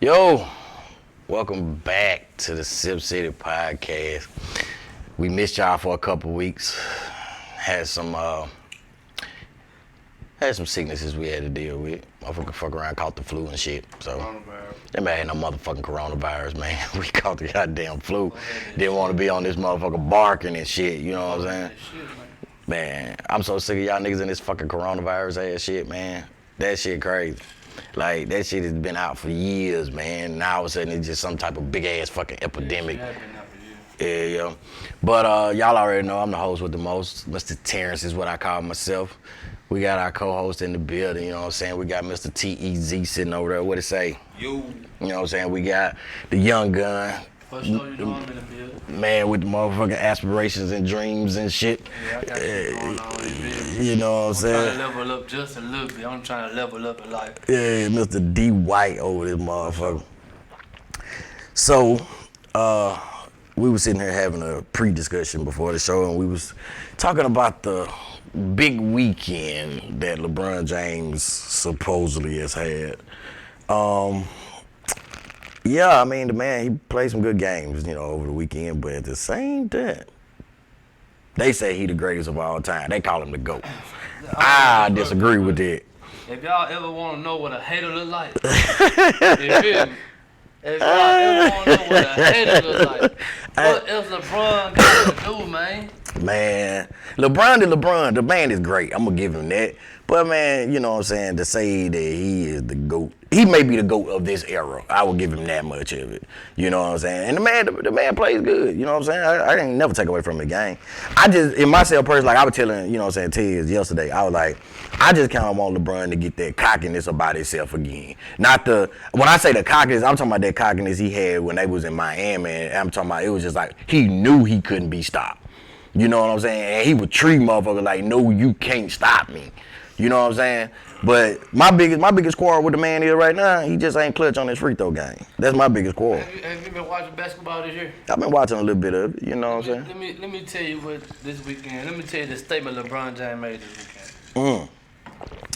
Yo, welcome back to the Sipp City Podcast. We missed y'all for a couple weeks. Had some sicknesses we had to deal with. Motherfucker fuck around, caught the flu and shit. So that man ain't no motherfucking coronavirus, man. We caught the goddamn flu. Didn't want to be on this motherfucker barking and shit, you know what I'm saying? Man, I'm so sick of y'all niggas in this fucking coronavirus ass shit, man. That shit crazy. Like, that shit has been out for years, man. Now all of a sudden it's just some type of big ass fucking epidemic. Yeah. But y'all already know I'm the host with the most. Mr. Terrence is what I call myself. We got our co-host in the building, you know what I'm saying? We got Mr. T-E-Z sitting over there. What it say? You know what I'm saying? We got the young gun. For sure, you know I'm in the building. Man with the motherfucking aspirations and dreams and shit. Yeah, I got shit going on in the building. You know what I'm saying? I'm trying to level up just a little bit. I'm trying to level up in life. Yeah, Mr. D. White over this motherfucker. So, we was sitting here having a pre-discussion before the show, and we was talking about the big weekend that LeBron James supposedly has had. Yeah, I mean, the man, he played some good games, you know, over the weekend, but at the same time, they say he the greatest of all time. They call him the GOAT. I disagree with that. If y'all ever want to know what a hater look like, you feel me? If y'all ever want to know what a hater look like, what else LeBron got to do, man? Man, LeBron, the man is great. I'm going to give him that. But, man, you know what I'm saying, to say that he is the GOAT, he may be the GOAT of this era. I will give him that much of it. You know what I'm saying? And the man plays good. You know what I'm saying? I can never take away from the game. I just, in myself personally, like I was telling, you know what I'm saying, Tiz yesterday, I was like, I just kind of want LeBron to get that cockiness about himself again. When I say the cockiness, I'm talking about that cockiness he had when they was in Miami. And I'm talking about, it was just like, he knew he couldn't be stopped. You know what I'm saying? And he would treat motherfuckers like, no, you can't stop me. You know what I'm saying? But my biggest quarrel with the man is right now, he just ain't clutch on his free throw game. That's my biggest quarrel. Have you been watching basketball this year? I've been watching a little bit of it, you know what I'm saying? Let me tell you what this weekend, let me tell you the statement LeBron James made this weekend.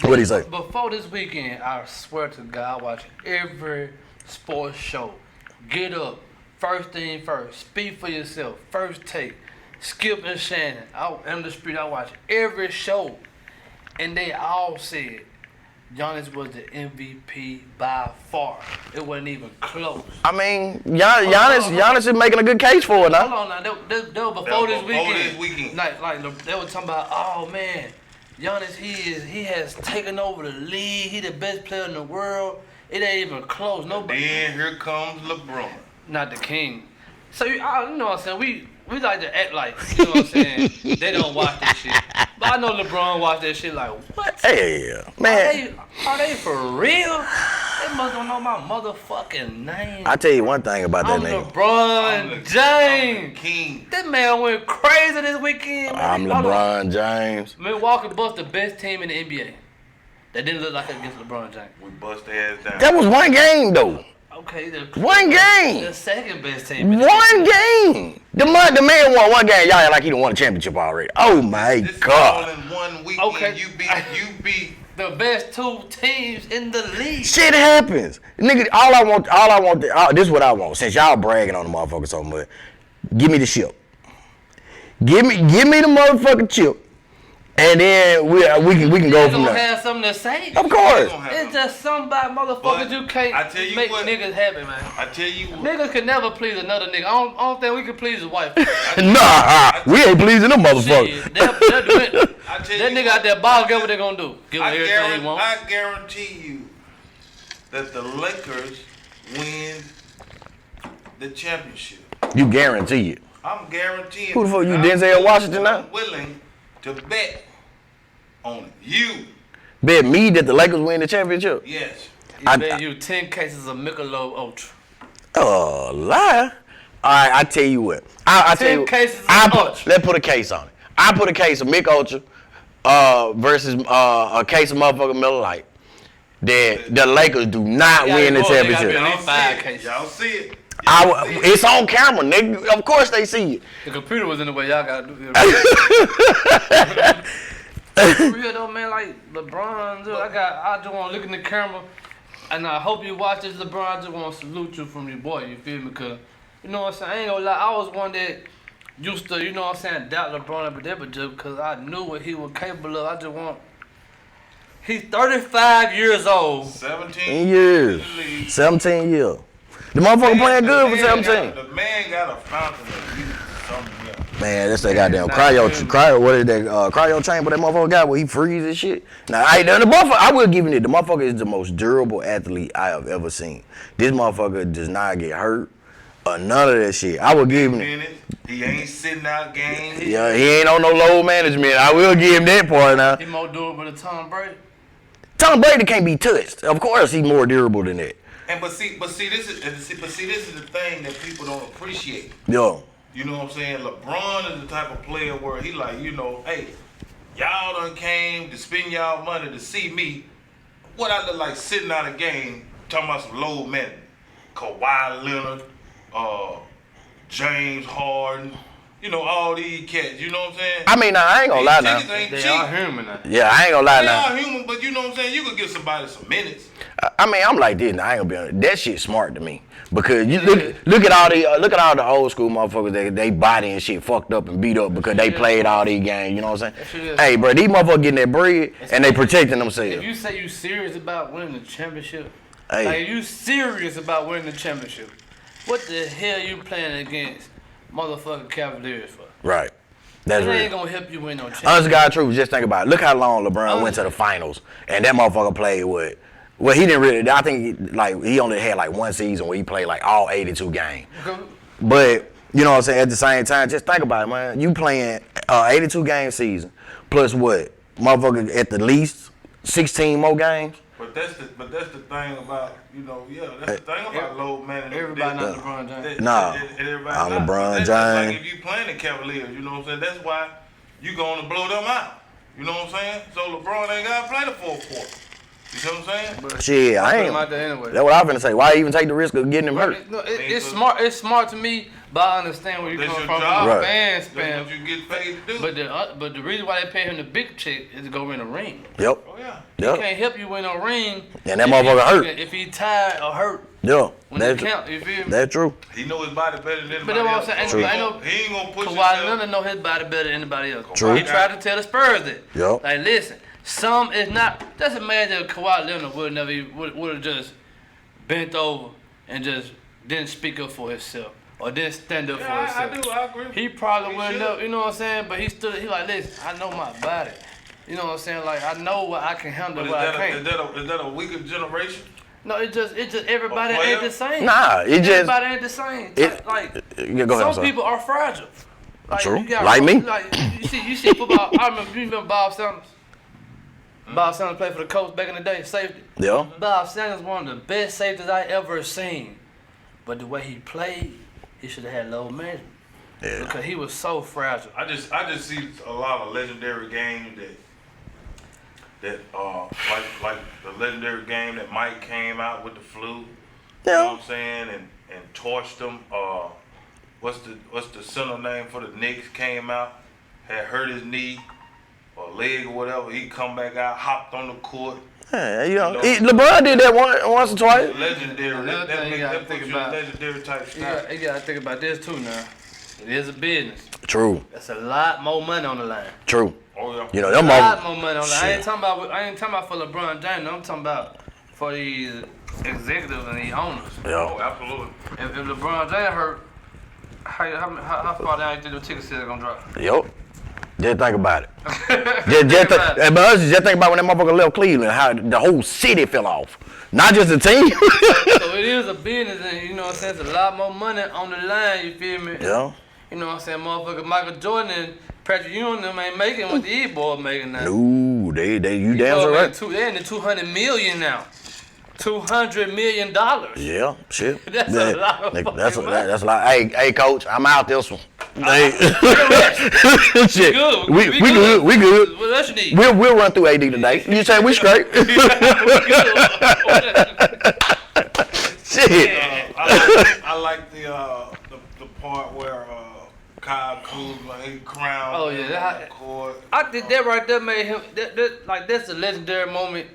What'd he say? Before this weekend, I swear to God, I watch every sports show. Get up, first thing first, speak for yourself, first take, Skip and Shannon, out in the street, I watch every show. And they all said Giannis was the MVP by far. It wasn't even close. I mean, Giannis is making a good case for it now. Hold on now, they were before this weekend. Like they were talking about, oh man, Giannis, he has taken over the league. He the best player in the world. It ain't even close. Nobody. Then here comes LeBron. Not the king. So you know what I'm saying? We like to act like, you know what I'm saying, they don't watch that shit. But I know LeBron watch that shit like, what? Hey, man. Are they for real? They must don't know my motherfucking name. I tell you one thing about that nigga. LeBron James. I'm the king. That man went crazy this weekend. I'm LeBron James. Milwaukee bust the best team in the NBA. That didn't look like it against LeBron James. We bust their ass down. That was one game, though. Okay, one game. The second best team. One game. The man won one game. Y'all act like he done won a championship already. Oh my this God. This is all in 1 weekend. Okay. You beat the best two teams in the league. Shit happens. Nigga, all I want, this is what I want. Since y'all bragging on the motherfucker so much, give me the chip. Give me the motherfucking chip. And then we can go from there. You have something to say? Of course. It's just somebody motherfuckers you can't make niggas happy, man. I tell you what. Niggas can never please another nigga. I don't think we can please his wife. Nah, we ain't pleasing them motherfuckers. That nigga out there, boss, get what they gonna do. Give him everything he want. I guarantee you that the Lakers win the championship. You guarantee it. I'm guaranteeing. Who the fuck you, Denzel Washington now? I'm willing to bet on you. Bet me that the Lakers win the championship? Yes. I bet you 10 cases of Michelob Ultra. Oh, lie. All right, I tell you what. I tell you. 10 cases of Ultra. Let's put a case on it. I put a case of Mick Ultra versus a case of motherfucking Miller Lite. That the Lakers do not win the championship. Y'all see it. It's on camera, nigga. Of course they see it. The computer was in the way. Y'all gotta do it. For real though, man. Like LeBron, dude, I just want to look in the camera And I hope you watch this, LeBron. I just want to salute you from your boy, you feel me? Because, you know what I'm saying? I ain't gonna lie, I was one that used to, you know what I'm saying, doubt LeBron but just because I knew what he was capable of. I just want. He's 35 years old. 17 years. 17 years. The motherfucker playing good for 17. The man got a fountain of youth somewhere. Man, that's that goddamn cryo chamber that motherfucker got where he freezes and shit. Now, I will give him it. The motherfucker is the most durable athlete I have ever seen. This motherfucker does not get hurt or none of that shit. I will give him it. He ain't sitting out games. Yeah, he ain't on no load management. I will give him that part now. He more durable than Tom Brady. Tom Brady can't be touched. Of course, he's more durable than that. And but see, this is the thing that people don't appreciate. Yo. You know what I'm saying? LeBron is the type of player where he like, you know, hey, y'all done came to spend y'all money to see me. What I look like sitting out a game talking about some low men. Kawhi Leonard, James Harden, you know, all these cats, you know what I'm saying? I mean, I ain't gonna lie now. They are human now. Yeah, I ain't gonna lie now. They are human, but you know what I'm saying? You could give somebody some minutes. I mean, I'm like this. Now, I ain't gonna be honest. That shit smart to me because you look at all the old school motherfuckers. They body and shit fucked up and beat up because they played all these games. You know what I'm saying? Hey, bro, these motherfuckers getting that bread and they protecting themselves. If you say you serious about winning the championship, hey. like if you serious about winning the championship, what the hell you playing against motherfucking Cavaliers for? Right. That's it real. ain't gonna help you win no championship. Honest God truth, just think about it. Look how long LeBron went to the finals and that motherfucker played with. Well, he didn't really. I think he only had like one season where he played like all 82 games. But you know what I'm saying. At the same time, just think about it, man. You playing 82 game season plus what, motherfucker, at the least 16 more games. But that's the thing about, you know, that's the thing about low man. Everybody not LeBron James. Nah, I'm LeBron James. Like if you playing the Cavaliers, you know what I'm saying. That's why you going to blow them out. You know what I'm saying. So LeBron ain't got to play the fourth quarter. You know what I'm saying? But shit, I ain't. Anyway. That's what I'm finna say. Why even take the risk of getting him hurt? No, it's smart. It's smart to me, but I understand where you're coming from. Right. That's what you get paid to do. But the reason why they pay him the big check is to go win a ring. Yep. Oh yeah. Yep. He can't help you win a ring. And that motherfucker hurt. If he tired or hurt. Yeah. When count, you feel me? That's true. He know his body better than anybody But that's what I'm else. saying. I know he ain't gonna push himself. Kawhi Leonard know his body better than anybody else. True. He tried to tell the Spurs that. Yep. Like, listen. Some is not. Just imagine if Kawhi Leonard would have just bent over and just didn't speak up for himself or didn't stand up for himself. I agree. He probably wouldn't know. You know what I'm saying? But he stood. He like, listen. I know my body. You know what I'm saying? Like I know what I can handle. But what I can't. Is that a weaker generation? No, it just everybody ain't the same. Nah, everybody ain't the same. Yeah, go ahead. Some people are fragile. Like, True. You got, like me. Like you see football. You remember Bob Sanders? Bob Sanders played for the Colts back in the day, safety. Yeah. Bob Sanders one of the best safeties I ever seen. But the way he played, he should have had low management. Yeah. Because he was so fragile. I just see a lot of legendary games that like the legendary game that Mike came out with the flu. Yeah. You know what I'm saying? And torched them. What's the center name for the Knicks came out, had hurt his knee or leg or whatever. He come back out, hopped on the court. Yeah, LeBron did that once or twice. Legendary. That puts you in legendary type stuff. You gotta think about this too now. It is a business. True. That's a lot more money on the line. True. Oh yeah. You know, a them lot more money on the line. I Shit. ain't talking about for LeBron James. I'm talking about for these executives and these owners. Oh, Yeah. absolutely. If LeBron James hurt, how far down you think the ticket sales gonna drop? Yep. Just think about it. just think about when that motherfucker left Cleveland, how the whole city fell off. Not just the team. So it is a business, and you know what I'm saying? It's a lot more money on the line, you feel me? Yeah. You know what I'm saying? Motherfucker Michael Jordan and Patrick Ewing them ain't making what these boys making now. No, you damn so right. They're in the $200 million now. $200 million. Yeah, shit. That's a lot of that's fucking that's a lot. Hey, coach, I'm out this one. Hey. Shit. We good. We good. What else you need? We'll run through AD today. You say we straight? Shit. I like the part where Kyle Kuzma he crowned. Oh yeah, court. I think that right there made him. That's a legendary moment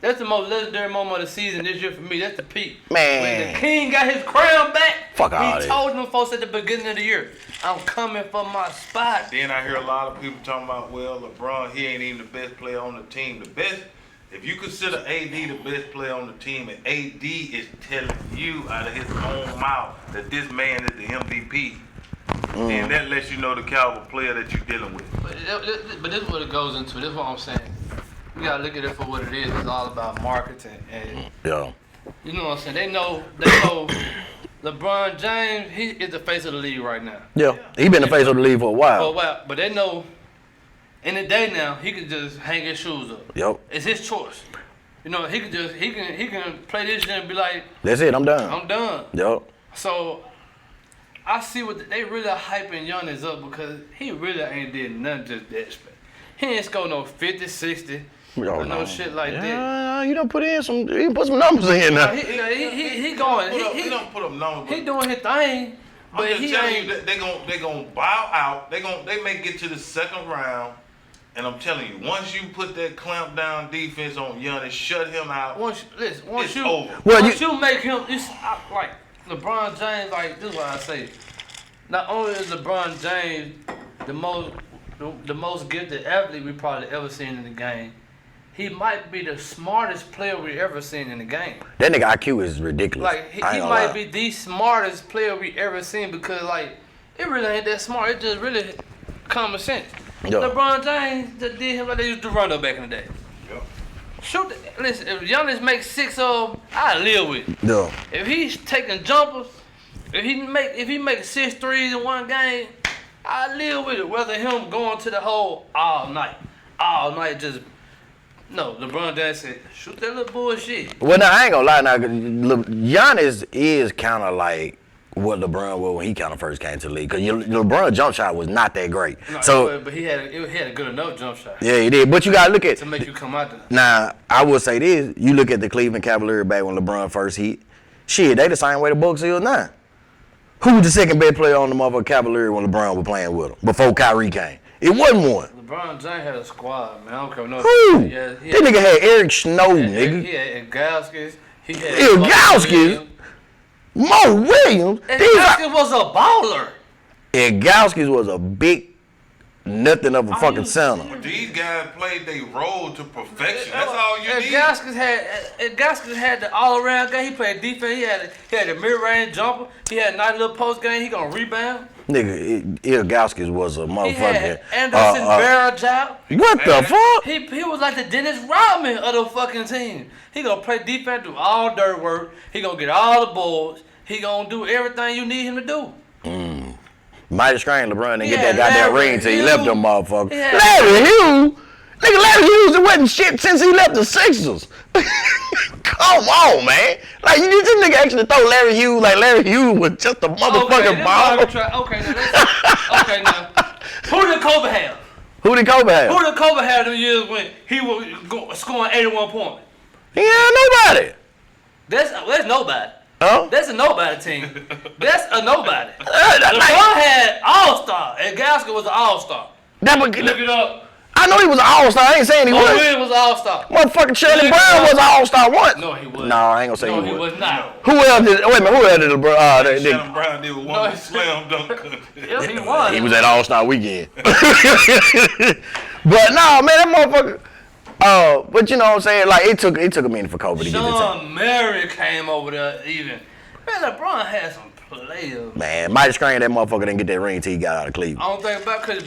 That's the most legendary moment of the season this year for me. That's the peak. Man. When the king got his crown back, Fuck all he that. told them folks at the beginning of the year, I'm coming for my spot. Then I hear a lot of people talking about, well, LeBron, he ain't even the best player on the team. The best, if you consider AD the best player on the team, and AD is telling you out of his own mouth that this man is the MVP, then that lets you know the caliber player that you're dealing with. But this is what it goes into. This is what I'm saying. You gotta look at it for what it is. It's all about marketing, and Yeah. you know what I'm saying. They know LeBron James. He is the face of the league right now. Yeah. He been the face of the league for a For a while. while, but they know in the day now he can just hang his shoes up. Yep. It's his choice. You know, he can play this year and be like, That's it. I'm done. I'm done. Yep. So I see what they really hyping Giannis up because he really ain't did nothing just that special. He ain't scored no 50, 60, or no shit like that. Yeah, you done put in some. You put some numbers in now. He going. He don't put up numbers. He doing his thing, but I'm just he telling ain't. you that they gonna bow out. They may get to the second round, and I'm telling you, once you put that clamp down defense on Giannis, shut him out. Once it's you over. Well, once you make him, like LeBron James. Like this is what I say. Not only is LeBron James the most gifted athlete we probably ever seen in the game, he might be the smartest player we ever seen in the game. That nigga IQ is ridiculous. Like he I ain't gonna might lie. be the smartest player we ever seen because like it really ain't that smart. It just really common sense. Yeah. LeBron James did him like they used to run up back in the day. Yep. Shoot, listen. If Giannis makes 6 of them, I live with it. Yeah. If he's taking jumpers, if he makes 6 threes in one game, I live with it. Whether him going to the hole all night, just no. LeBron James said, shoot that little bullshit. Well, now I ain't gonna lie. Now, Giannis is kind of like what LeBron was when he kind of first came to the league. Cause LeBron jump shot was not that great. No, but he had a good enough jump shot Yeah, he did. But you gotta look at to make you come out there. Now, I will say this. You look at the Cleveland Cavaliers back when LeBron first hit. Shit, they the same way the Bucks is now. Who was the second best player on the motherfucking Cavaliers when LeBron was playing with them before Kyrie came? It wasn't one. LeBron James had a squad, man. I don't care no. Who? Yeah, That nigga had Eric Snow, nigga. He had Ilgauskas. He had Ilgauskas? Mo Williams. Ilgauskas was a baller. Ilgauskas was a big nothing of a fucking center. But these guys played their role to perfection. That's all you need. Ilgauskas had the all-around game. He played defense. He had a mid-range jumper. He had a nice little post game. He gonna rebound. Nigga, Ilgauskas was a He motherfucker. had Anderson Varejao. What the fuck? He was like the Dennis Rodman of the fucking team. He gonna play defense, do all dirt work. He gonna get all the boards. He gonna do everything you need him to do. Mighty strange LeBron didn't get Yeah, that goddamn Larry ring till he Hughes. left them motherfuckers. Yeah. Larry Hughes? Nigga, Larry Hughes wasn't shit since he left the Sixers. Come on, man. Like, you need this nigga actually throw Larry Hughes like Larry Hughes was just a motherfucking baller. Okay, now. Who did Kobe have? Who did Kobe have? Who did Kobe have them years when he was scoring 81 points? He ain't nobody. That's nobody. Huh? That's a nobody team. That's a nobody. Like, LeBron had all-star, and Gaskell was an all-star. Look it up. I know he was an all-star. I ain't saying he Mo was. Williams was an all-star. Motherfucking Shirley Look Brown it up. was an all-star once. No, he wasn't. No, I ain't gonna say No, he he was not. Who else did? Wait a minute. Who else did LeBron? Shannon Brown did with one No, of the slam dunk contest. Yes, he was. He was at All-Star Weekend. But no, man, that motherfucker. But you know what I'm saying? Like it took a minute for Kobe to get the team. Sean Mary came over there even. Man, LeBron had some players. Man, Mighty Screen, that motherfucker didn't get that ring until he got out of I Cleveland. don't think about because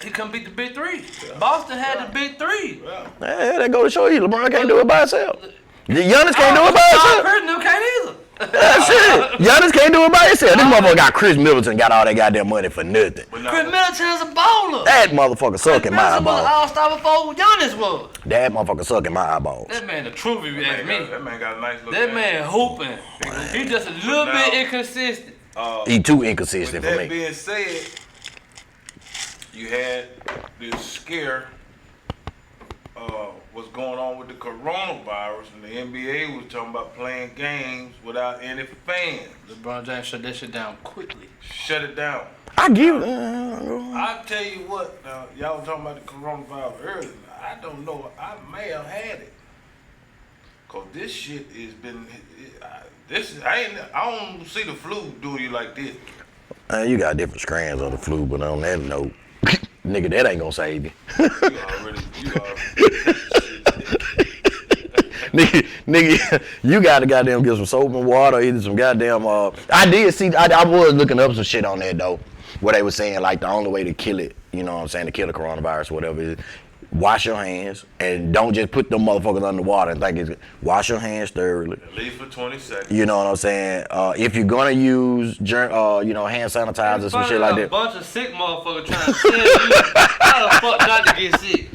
he couldn't beat the big three. Boston had the big three. Yeah. Yeah, that go to show you, LeBron can't do it by himself. Giannis can't do it by himself. Curtin can't either. That's it. Giannis can't do it by himself. This motherfucker got Chris Middleton, got all that goddamn money for nothing. But no, Chris Middleton's a baller. That motherfucker suck in my Middleton was an eyeballs. all-star before Giannis was. That motherfucker suck in my eyeballs. That man, the truth, if you ask me. that man got a nice little That game. man hooping. He just a little Now- bit inconsistent. He too With inconsistent for that me. being said, you had this scare. What's going on with the coronavirus, and the NBA was talking about playing games without any fans. LeBron James shut that shit down quickly. Shut it down. I give it. I tell you what, y'all were talking about the coronavirus earlier. I don't know. I may have had it. Cause this shit has been. I don't see the flu doing you like this. You got different strands of the flu, but on that note, nigga, that ain't gonna save you. You already. nigga, you gotta goddamn get some soap and water, either some goddamn. I did see. I was looking up some shit on that though, where they were saying like the only way to kill it, you know what I'm saying, to kill the coronavirus, or whatever, is wash your hands and don't just put them motherfuckers under water and think it's. Wash your hands thoroughly. At least for 20 seconds. You know what I'm saying? If you're gonna use, hand sanitizer, some shit like that. A bunch of sick motherfuckers trying to tell you how the fuck not to get sick.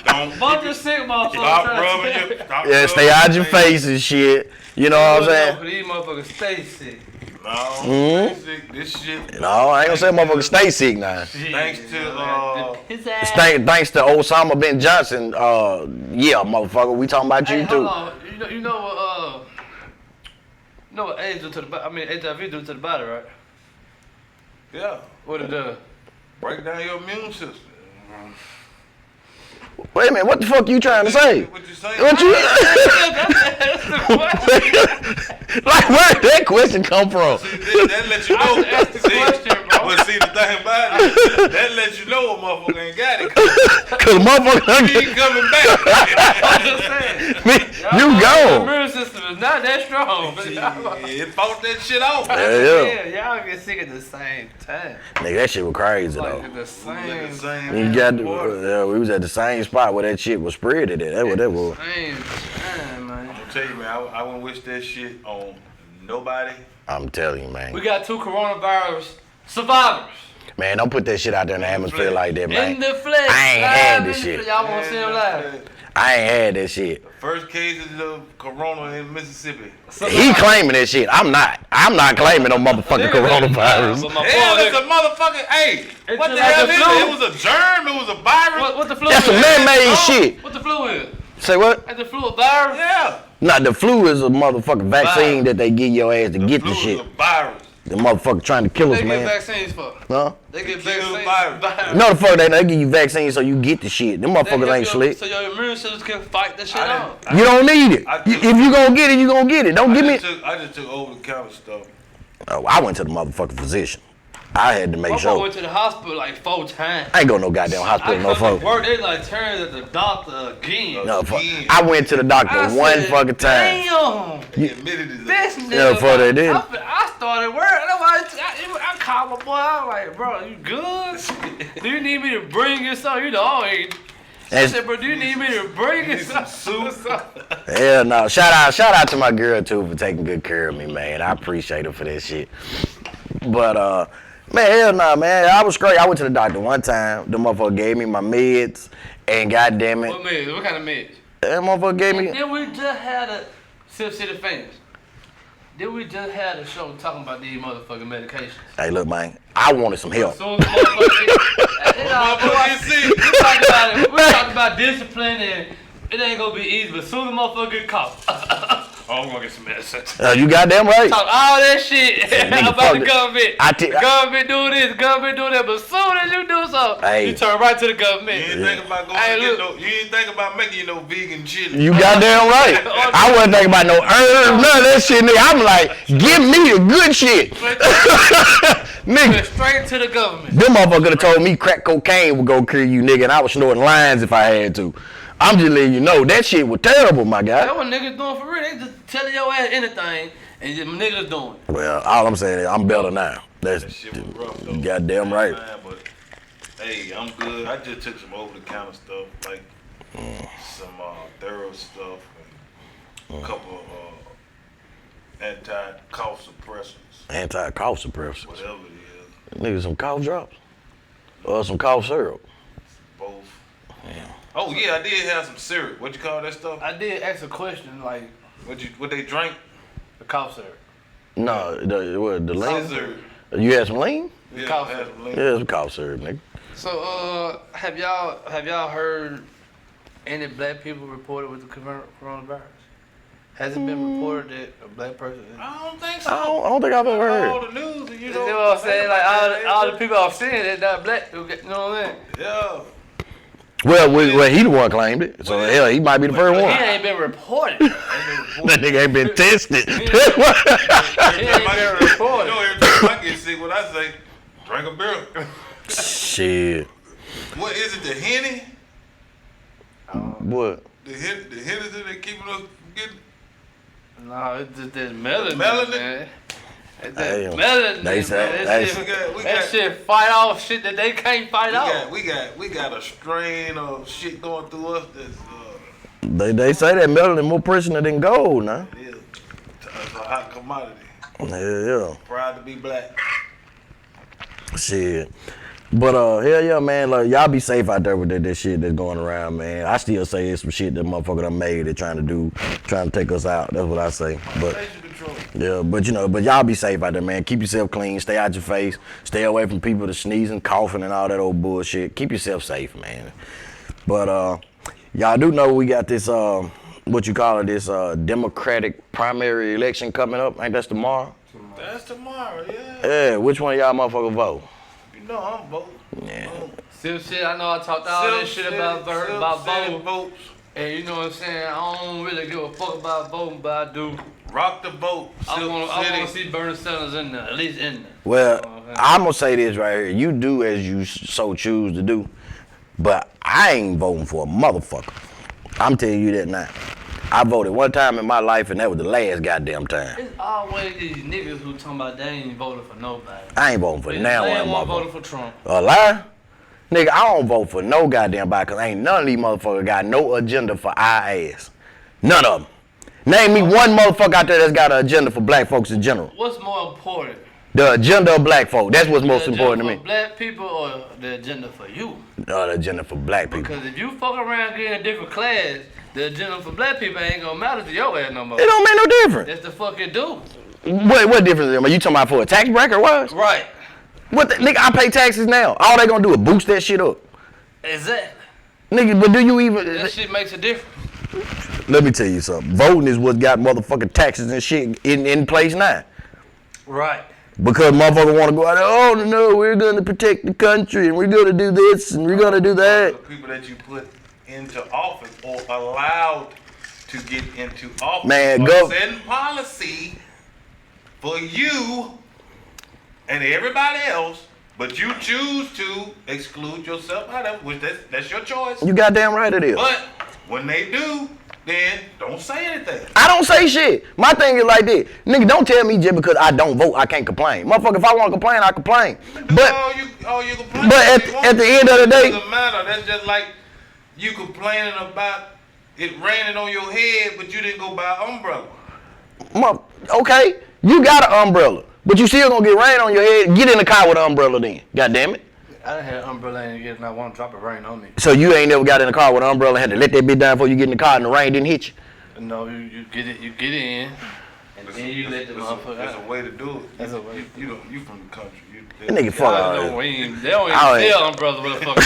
Don't bunch of sick motherfuckers stop rubbing your. Yeah, stay out your face and shit. You know what I'm saying? These motherfuckers stay sick. No, this shit. No, I ain't gonna say motherfuckers stay sick now. Thanks Thanks to Osama bin Johnson. Yeah, motherfucker, we talking about you too. Hold on. You know what AIDS do to the body? I mean, HIV do to the body, right? Yeah. What it does? Break down your immune system. Wait a minute, what the fuck you trying to say? What you saying? What you? Like, where did that question come from? See, that let you know. That's the question, bro. But see, the thing about it, that lets you know a motherfucker ain't got it. Cause motherfucker, He ain't coming back. I'm just saying. you The gone. immune system is not that strong. It fought that shit off. Yeah. Y'all get sick at the same time. Nigga, that shit was crazy Like though. at the same You got we was at the same spot where that shit was spread at. That's what that was. same time, man. I'm gonna tell you, man, I wouldn't wish that shit on nobody. I'm telling you, man. We got 2 coronavirus survivors. Man, don't put that shit out there in the atmosphere like that, man. In the flesh. I ain't had this shit. Y'all want to see them live? I ain't had that shit. First cases of corona in Mississippi. He claiming that shit. I'm not. I'm not claiming no motherfucking coronavirus. But my Hell, boy, it's a motherfucking. Hey, what the just like hell the is flu. it? It was a germ. It was a virus. what the flu That's is? some man-made shit. What the flu is? Say what? Is the flu a virus? Yeah. Nah, the flu is a motherfucking vaccine that they give your ass to get the Flu shit. is a virus. The motherfucker trying to kill What us, they get man. vaccines for? Huh? They get Kill vaccines the virus. No, the fuck they give you vaccines so you get the shit. Them motherfuckers ain't slick. So your immune system can fight that shit I off. didn't- You don't need it. If you gonna get it, you gonna get it. Don't give me. I just took over the counter stuff. Oh, I went to the motherfucking physician. I had to make My boy sure. went to the hospital like 4 times. I ain't go no goddamn hospital, no I come fuck. to work, they like turned at the doctor again. No, fuck. I went to the doctor I one said, fucking time. Damn. He admitted it. This Yeah, nigga. before they did. I started work. I called my boy. I was like, bro, you good? Do you need me to bring you something? You know, I ain't. I And- said, bro, do you need me to bring you something? Hell no. Shout out to my girl too for taking good care of me, man. I appreciate her for that shit. But man, hell no, man. I was straight. I went to the doctor one time. The motherfucker gave me my meds, and goddamn it, What meds? What kind of meds? that motherfucker gave me. Then we just had a Sipp City fans. Then we just had a show talking about these motherfucking medications. Hey, look, man. I wanted some help. So we talking about discipline and it ain't gonna be easy, but soon the motherfucker get caught. Oh, I'm gonna get some medicine. You goddamn right. Talk all that shit nigga, about fuck the it. government. Government do this, government do that, but soon as you do something, Hey. you turn right to the You government. ain't think about going Hey, to get look. no. You ain't think about making no vegan chili. You goddamn right. I wasn't thinking about no herbs, none of that shit, nigga. I'm like, give me the good shit. Nigga, Went straight to the government. them motherfucker could have told me crack cocaine would go kill you, nigga, and I was snorting lines if I had to. I'm just letting you know, that shit was terrible, my guy. That's what niggas doing for real. They just telling your ass anything, and just niggas doing it. Well, all I'm saying is I'm better now. That That's shit was rough though. you goddamn right. But hey, I'm good. I just took some over the counter stuff, like some thorough stuff and a couple of anti-cough suppressants, Anti-cough suppressants. whatever it is. Nigga, some cough drops. Or some cough syrup. Both. Yeah. Oh yeah, I did have some syrup. What you call that stuff? I did ask a question like What they drink? the cough syrup. No, the lean? Syrup. You had some lean? Yeah, Cough I had syrup. some lean. Yeah, some cough syrup, nigga. So have y'all heard any black people reported with the coronavirus? Has it been reported that a black person? I don't think so. I don't think I've ever All heard. the news, and you You know know what I'm saying? Like all the people I've seen that not black. You know what I'm saying? Yeah. Well, he the one claimed it. So, hell, he might be the first He one. ain't been reported. That nigga ain't been tested. He ain't been reported. You know, every time I get sick, what I say, drink a beer. Shit. What is it, the Henny? What? The Henny that they keeping us from getting? No, it's just that melanin, Melanin? man. It's Damn. that melanin, They say- man. they- That shit fight off shit that they can't fight off. We got a strain of shit going through us that's They say that melanin more precious than gold now. it is. It's a hot commodity. Yeah. Proud to be black. Shit. But hell yeah, man, like y'all be safe out there with that shit that's going around, man. I still say it's some shit that motherfucker done made that trying to take us out. That's what I say. But Station control. yeah, but y'all be safe out there, man. Keep yourself clean, stay out your face, stay away from people that sneezing, coughing, and all that old bullshit. Keep yourself safe, man. But y'all do know we got this what you call it, this Democratic primary election coming up. Ain't that tomorrow? That's tomorrow, yeah. Yeah, which one of y'all motherfuckers vote? You know I'm voting. Yeah. Sipp shit, I know I talked all that shit about voting. votes. And you know what I'm saying? I don't really give a fuck about voting, but I do. Rock the vote. I want to City. see Bernie Sanders in there, at least in there. Well, Okay. I'm gonna say this right here. You do as you so choose to do, but I ain't voting for a motherfucker. I'm telling you that now. I voted one time in my life, and that was the last goddamn time. It's always these niggas who talking about they ain't voting for nobody. I ain't voting for now They one ain't one motherfucker. voting for Trump. A lie? Nigga, I don't vote for no goddamn body, cause ain't none of these motherfuckers got no agenda for our ass. None of them. Name me one motherfucker out there that's got an agenda for black folks in general. What's more important? The agenda of black folk. That's what's most The important to agenda me. for black people or the agenda for you? The agenda for black people. Because if you fuck around getting a different class, the agenda for black people ain't gonna matter to your ass no more. It don't make no difference. That's the fuck it do. What difference are you talking about for a tax break or what? Right. What the, nigga, I pay taxes now. All they gonna do is boost that shit up. Exactly. Nigga, but do you even... That shit makes a difference. Let me tell you something. Voting is what got motherfucking taxes and shit in place now. Right. Because motherfuckers want to go out there, oh no, we're gonna protect the country and we're gonna do this and we're gonna do The that. people that you put into office or allowed to get into office Man, are go- setting policy for you and everybody else, but you choose to exclude yourself out of it, which that's your choice. You goddamn right it is. But when they do, then don't say anything. I don't say shit. My thing is like this. Nigga, don't tell me just because I don't vote, I can't complain. Motherfucker, if I want to complain, I complain. But all you complain but if you want at the to. end of the day- It doesn't matter. That's just like you complaining about it raining on your head, but you didn't go buy an umbrella. okay, you got an umbrella, but you still gonna get rain on your head. Get in the car with an umbrella then. God damn it. I done had an umbrella and get not one drop of rain on me. So you ain't never got in the car with an umbrella and had to let that bitch down before you get in the car and the rain didn't hit you? No, you get in, and then you let the motherfucker That's out. a way to do it. That's a way. You from the country. That nigga fuck all They that. don't even I ain't- sell umbrellas with a fucking.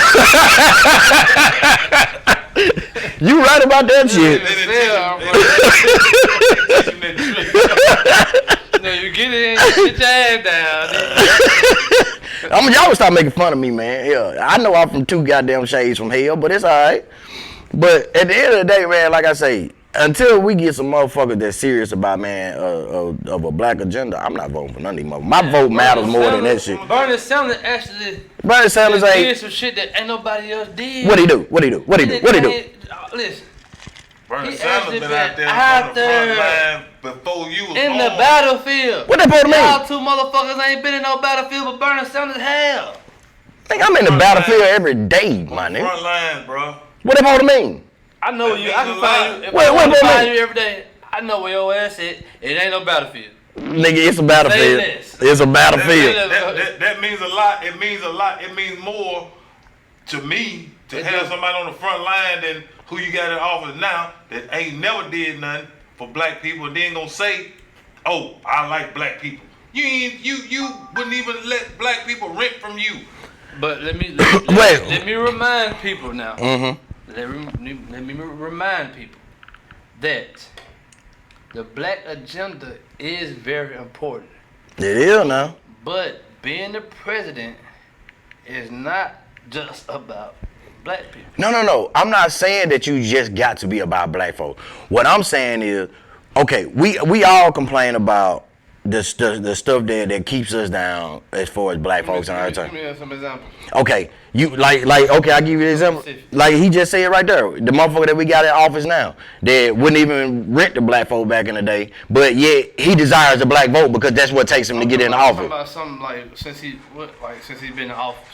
You right about that shit. No, you get in, get your ass down. Y'all would stop making fun of me, man. Yeah, I know I'm from 2 goddamn shades from hell, but it's all right. But at the end of the day, man, like I say, until we get some motherfuckers that's serious about, man, of a black agenda, I'm not voting for none of these motherfuckers. My vote matters more than that shit. Bernie Sanders actually Bernie Sanders did ain't. some shit that ain't nobody else did. What he do? What he do? What he do? What he do? Listen, Bernie He Sanders actually been been out there out on the there front line before you was in born. the battlefield. What that supposed to Y'all mean? two motherfuckers ain't been in no battlefield, but Bernie Sanders have. Think I'm in the battlefield every day, my nigga. Front line, bro. What that supposed to mean? I know That you. means I a can lot. find you. If Wait, I want wait, to wait. find you every day, I know where your ass is. It ain't no battlefield. Nigga, it's a battlefield. Say this. It's a battlefield. That means a lot. It means a lot. It means more to me to It have do. somebody on the front line than who you got in office now that ain't never did nothing for black people and then gonna say, oh, I like black people. You wouldn't even let black people rent from you. But let me Wait. let me remind people now. Mm-hmm. Let me remind people that the black agenda is very important. It is now. But being the president is not just about black people. No. I'm not saying that you just got to be about black folk. What I'm saying is, okay, we all complain about the stuff that keeps us down as far as black folks in our turn. Give me some examples. okay, I'll give you an example. Like he just said right there, the motherfucker that we got in office now that wouldn't even rent the black folk back in the day, but yet he desires the black vote because that's what takes him to get in office. I'm talking about something like since he's been in office.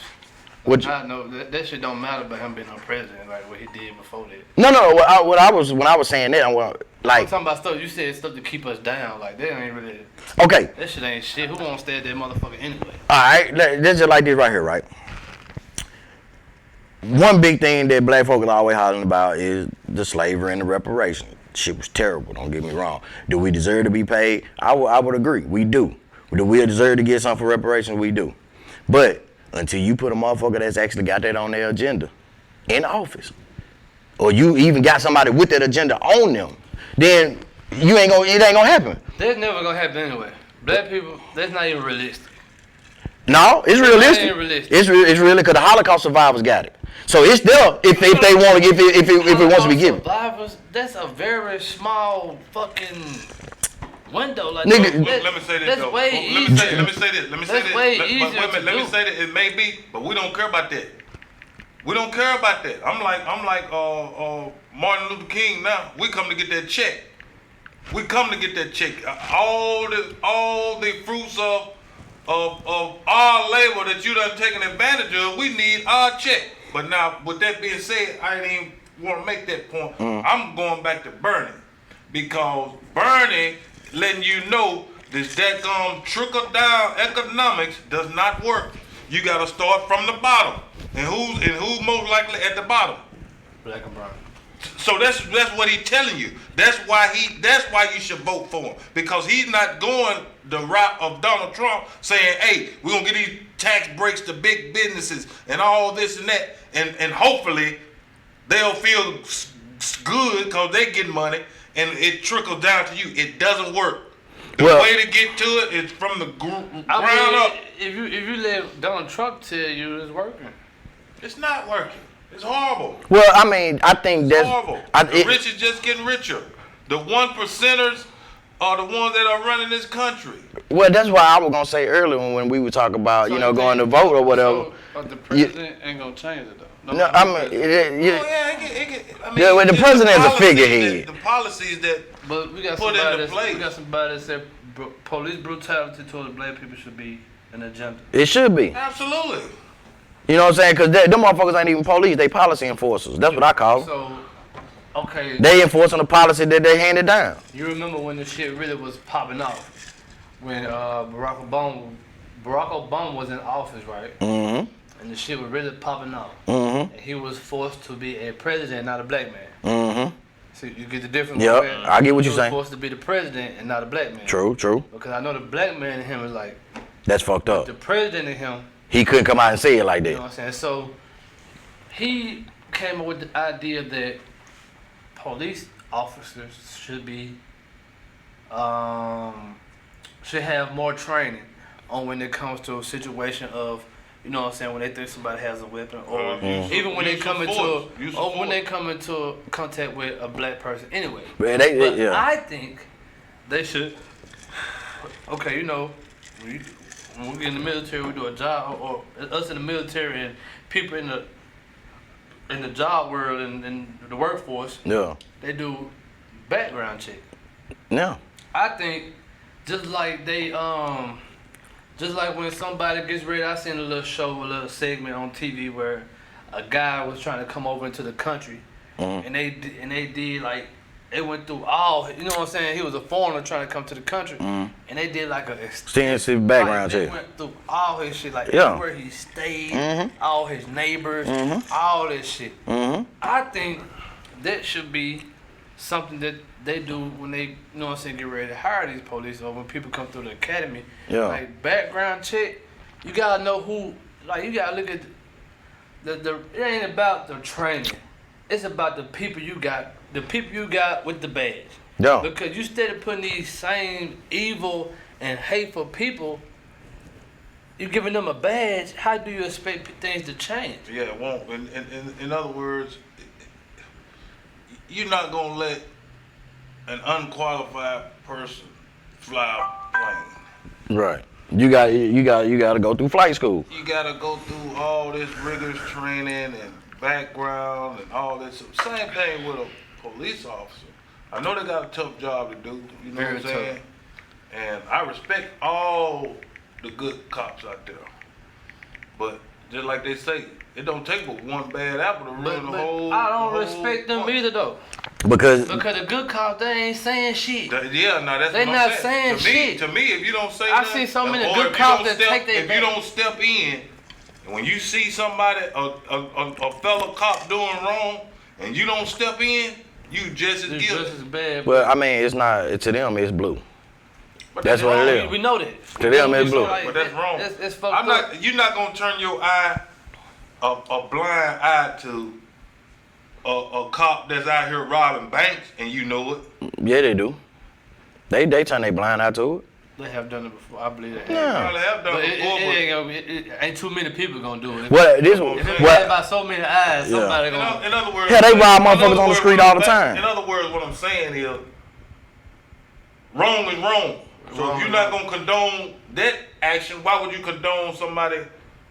I know that shit don't matter about him being a president, like what he did before that. No. When I was saying that, I'm talking about stuff. You said stuff to keep us down. Like that ain't really. Okay. That shit ain't shit. Who won't stay at that motherfucker anyway? All right. Let's just like this right here, right? One big thing that black folk are always hollering about is the slavery and the reparations. Shit was terrible. Don't get me wrong. Do we deserve to be paid? I would agree. We do. Do we deserve to get something for reparations? We do. But until you put a motherfucker that's actually got that on their agenda in office, or you even got somebody with that agenda on them, then it ain't gonna happen. That's never gonna happen anyway. Black people, that's not even realistic. No, it's realistic. Not even realistic. It's really because the Holocaust survivors got it. So it's there if they want to, if it wants to be given. Survivors, that's a very small fucking window. Like Nigga, let me say this though. Let me say this. It may be, but we don't care about that. We don't care about that. I'm like Martin Luther King now. We come to get that check. We come to get that check. All the fruits of our labor that you done taken advantage of, we need our check. But now, with that being said, I didn't even want to make that point. I'm going back to Bernie. Because Bernie letting you know this trickle down economics does not work. You got to start from the bottom. And who's most likely at the bottom? Black and brown. So that's what he's telling you. That's why you should vote for him, because he's not going the route of Donald Trump saying, "Hey, we're gonna get these tax breaks to big businesses and all this and that, and hopefully they'll feel good because they get money and it trickles down to you." It doesn't work. The way to get to it is from the ground up. If you let Donald Trump tell you it's working, it's not working. It's horrible. Well, I mean, I think that's horrible. The rich is just getting richer. The 1%ers are the ones that are running this country. Well, that's why I was gonna say earlier when we were talking about going to vote or whatever. But the president ain't gonna change it though. No, I mean, the president is a figurehead. The policies that we got put into place. We got somebody that said police brutality towards black people should be an agenda. It should be. Absolutely. You know what I'm saying? Because them motherfuckers ain't even police. They policy enforcers. That's what I call them. So, okay. They enforcing the policy that they handed down. You remember when the shit really was popping off? When Barack Obama was in office, right? Mm-hmm. And the shit was really popping off. Mm-hmm. And he was forced to be a president, not a black man. Mm-hmm. So you get the difference? Yeah, I get what you're saying. He was supposed to be the president and not a black man. True. Because I know the black man in him is like... That's fucked up. The president in him... He couldn't come out and say it like that. You know what I'm saying? So he came up with the idea that police officers should have more training on when it comes to a situation of, you know what I'm saying, when they think somebody has a weapon, or even when they come into contact with a black person. Anyway, but I think they should. Okay, you know. When we get in the military, we do a job, or us in the military and people in the job world and the workforce, they do background check. Yeah. I think just like when somebody gets ready, I seen a little segment on TV where a guy was trying to come over into the country, and they did like. They went through all, you know what I'm saying? He was a foreigner trying to come to the country, and they did like a extensive background check. They went through all his shit, like where he stayed, all his neighbors, all this shit. I think that should be something that they do when they, you know what I'm saying, get ready to hire these police, or when people come through the academy. Yeah. Like background check, you gotta know who. Like you gotta look at the. It ain't about the training. It's about the people you got. The people you got with the badge. Yeah. Because you started putting these same evil and hateful people you're giving them a badge. How do you expect things to change? Yeah, it won't. In other words, you're not gonna let an unqualified person fly a plane. Right. You got to go through flight school. You gotta go through all this rigorous training and background and all this. Same thing with a police officer. I know they got a tough job to do. You know what I'm saying? Tough. And I respect all the good cops out there. But just like they say, it don't take but one bad apple to ruin the whole. I don't respect them either though. Because the good cops, they ain't saying shit. Yeah, no, that's They what not I'm saying shit. To me, if you don't say I nothing, see so many or good if you cops don't that take their If you don't step in, and when you see somebody, a fellow cop doing wrong, and you don't step in, you just as It's guilty. just as bad. well, I mean, it's not to them. It's blue. But That's what it is. We know that. To them, it's blue. But that's wrong. It's fucked up. You're not gonna turn your eye, a blind eye to a cop that's out here robbing banks, and you know it. Yeah, they do. They turn their blind eye to it. They have done it before. I believe that. Yeah. Probably have done But it before. it ain't too many people gonna do it. Well, this If it's well, by so many eyes, Yeah. somebody But gonna. in other words, Yeah, they rob in motherfuckers other on the words, street all the time. In other words, what I'm saying is, wrong is wrong. So Wrong if you're is not wrong. gonna condone that action, why would you condone somebody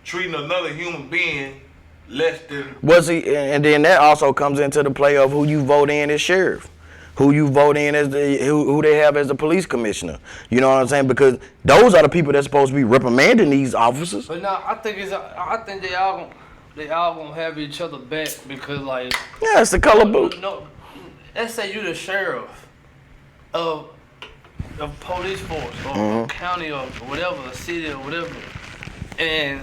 treating another human being less than? well, see, and then that also comes into the play of who you vote in as sheriff, who you vote in as who they have as the police commissioner. You know what I'm saying? Because those are the people that's supposed to be reprimanding these officers. But no, I think they all gonna have each other back because like. Yeah, it's the color boot. No, let's say you the sheriff of police force or county or whatever, a city or whatever, and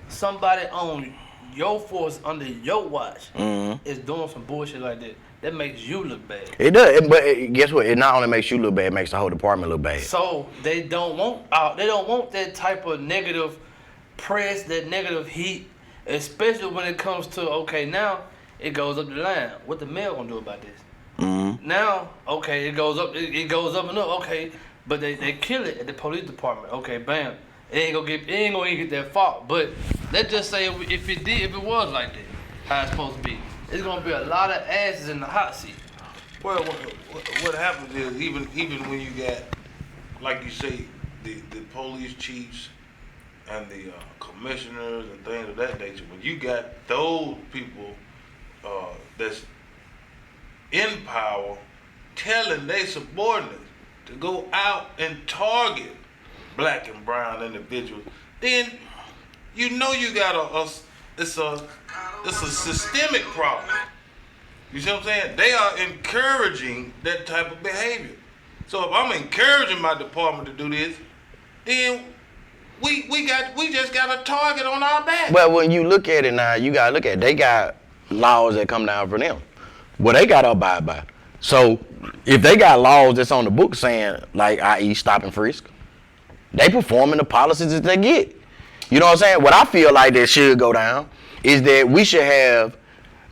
somebody on your force under your watch is doing some bullshit like that. That makes you look bad. It does, but guess what? It not only makes you look bad, it makes the whole department look bad. So they don't want that type of negative press, that negative heat, especially when it comes to okay, now it goes up the line. What the mayor gonna do about this? Now, okay, it goes up and up, okay, but they kill it at the police department. Okay, bam, it ain't gonna even get that far. But let's just say if it was like that, how it's supposed to be, it's gonna be a lot of asses in the hot seat. Well, what happens is even when you got, like you say, the police chiefs and the commissioners and things of that nature, when you got those people that's in power telling their subordinates to go out and target black and brown individuals, then you know you got it's a systemic problem. You see what I'm saying? They are encouraging that type of behavior. So if I'm encouraging my department to do this, then we just got a target on our back. Well, when you look at it now, you gotta look at it. They got laws that come down for them. Well, they gotta abide by. So if they got laws that's on the book saying, like, i.e. stop and frisk, they performing the policies that they get. You know what I'm saying? What I feel like that should go down is that we should have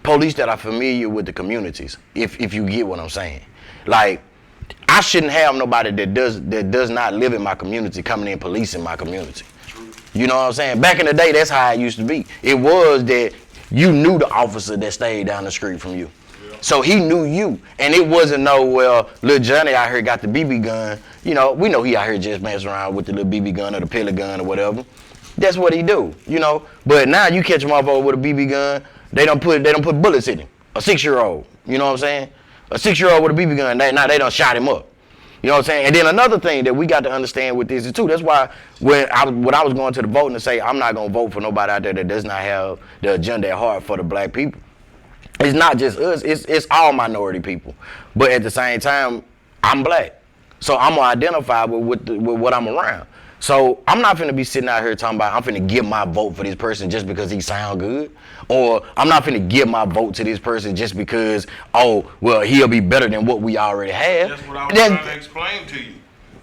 police that are familiar with the communities, if you get what I'm saying. Like, I shouldn't have nobody that does not live in my community coming in policing my community. You know what I'm saying? Back in the day, that's how it used to be. It was that you knew the officer that stayed down the street from you. So he knew you, and it wasn't well, little Johnny out here got the BB gun. You know, we know he out here just messing around with the little BB gun or the pellet gun or whatever. That's what he do, you know. But now you catch him off with a BB gun, they don't put bullets in him. A 6-year-old, you know what I'm saying? A 6-year-old with a BB gun, now they done shot him up. You know what I'm saying? And then another thing that we got to understand with this is too, that's why when I was going to the voting to say I'm not gonna vote for nobody out there that does not have the agenda at heart for the black people. It's not just us, it's all minority people. But at the same time, I'm black. So I'm gonna identify with what I'm around. So I'm not finna be sitting out here talking about I'm finna give my vote for this person just because he sound good. Or I'm not finna give my vote to this person just because, oh, well, he'll be better than what we already have. That's what I was trying to explain to you.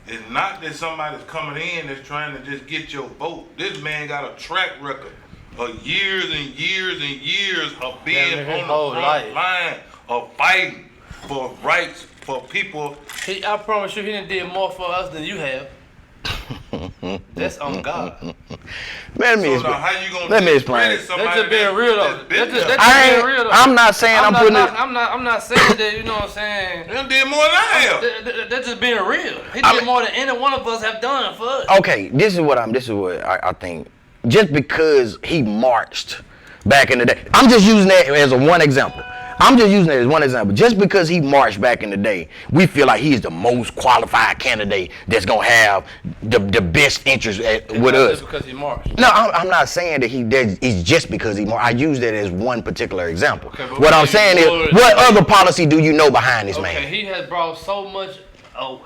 It's not that somebody's coming in that's trying to just get your vote. This man got a track record of years and years and years of being on the front line of fighting for rights for people. I promise you, he done did more for us than you have. That's on God. Let me So explain. now how you gonna Let me explain. discredit somebody That's just being real though. that's been That's there? I being ain't, real though. I'm not saying I'm putting it. I'm not saying that. You know what I'm saying? Them did more than I have. That's just being real. He I did mean- more than any one of us have done for us. Okay, this is what I think. Just because he marched back in the day, I'm just using that as one example. Just because he marched back in the day, we feel like he's the most qualified candidate that's gonna have the best interest with us. Just because he marched. No, I'm not saying that it's just because he marched. I use that as one particular example. Okay, but what I'm saying is, what other policy do you know behind this Okay, man? he has brought so much,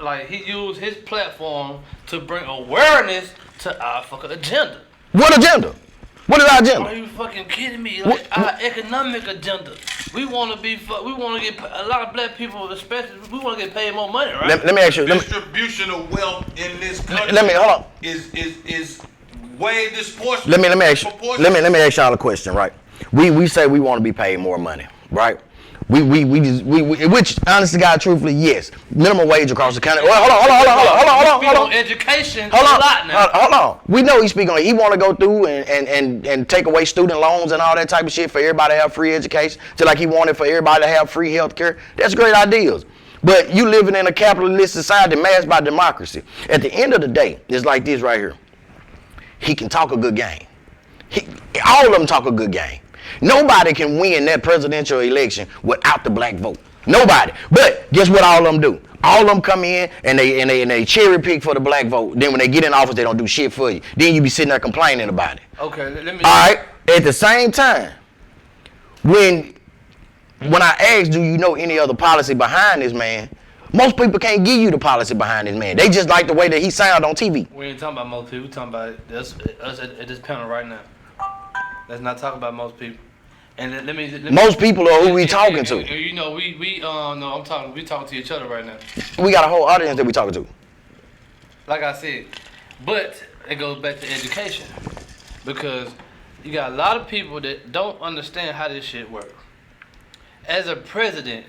like he used his platform to bring awareness to our fucking agenda. What agenda? What is our agenda? Are you fucking kidding me? Like our economic agenda. We want to get a lot of black people, especially. We want to get paid more money, right? Let me ask you. Distribution of wealth in this country Hold on. is way disproportionate. Let me ask y'all a question, right? We say we want to be paid more money, right? Which honestly, God, truthfully, yes. Minimum wage across the country. Well, hold on. Education. Hold on. We know he speak on it. He want to go through and take away student loans and all that type of shit for everybody to have free education, just like he wanted for everybody to have free health care. That's great ideas. But you living in a capitalist society masked by democracy. At the end of the day, it's like this right here. He can talk a good game. All of them talk a good game. Nobody can win that presidential election without the black vote. Nobody. But guess what all of them do? All of them come in and they cherry pick for the black vote. Then when they get in office, they don't do shit for you. Then you be sitting there complaining about it. Okay, let me. All right. At the same time, when I ask, do you know any other policy behind this man? Most people can't give you the policy behind this man. They just like the way that he sound on TV. We ain't talking about most people. We talking about us at this panel right now. Let's not talk about most people. And let me Most people are who we talking to. And, you know, we talking to each other right now. We got a whole audience that we talking to. Like I said, but it goes back to education, because you got a lot of people that don't understand how this shit works. As a president,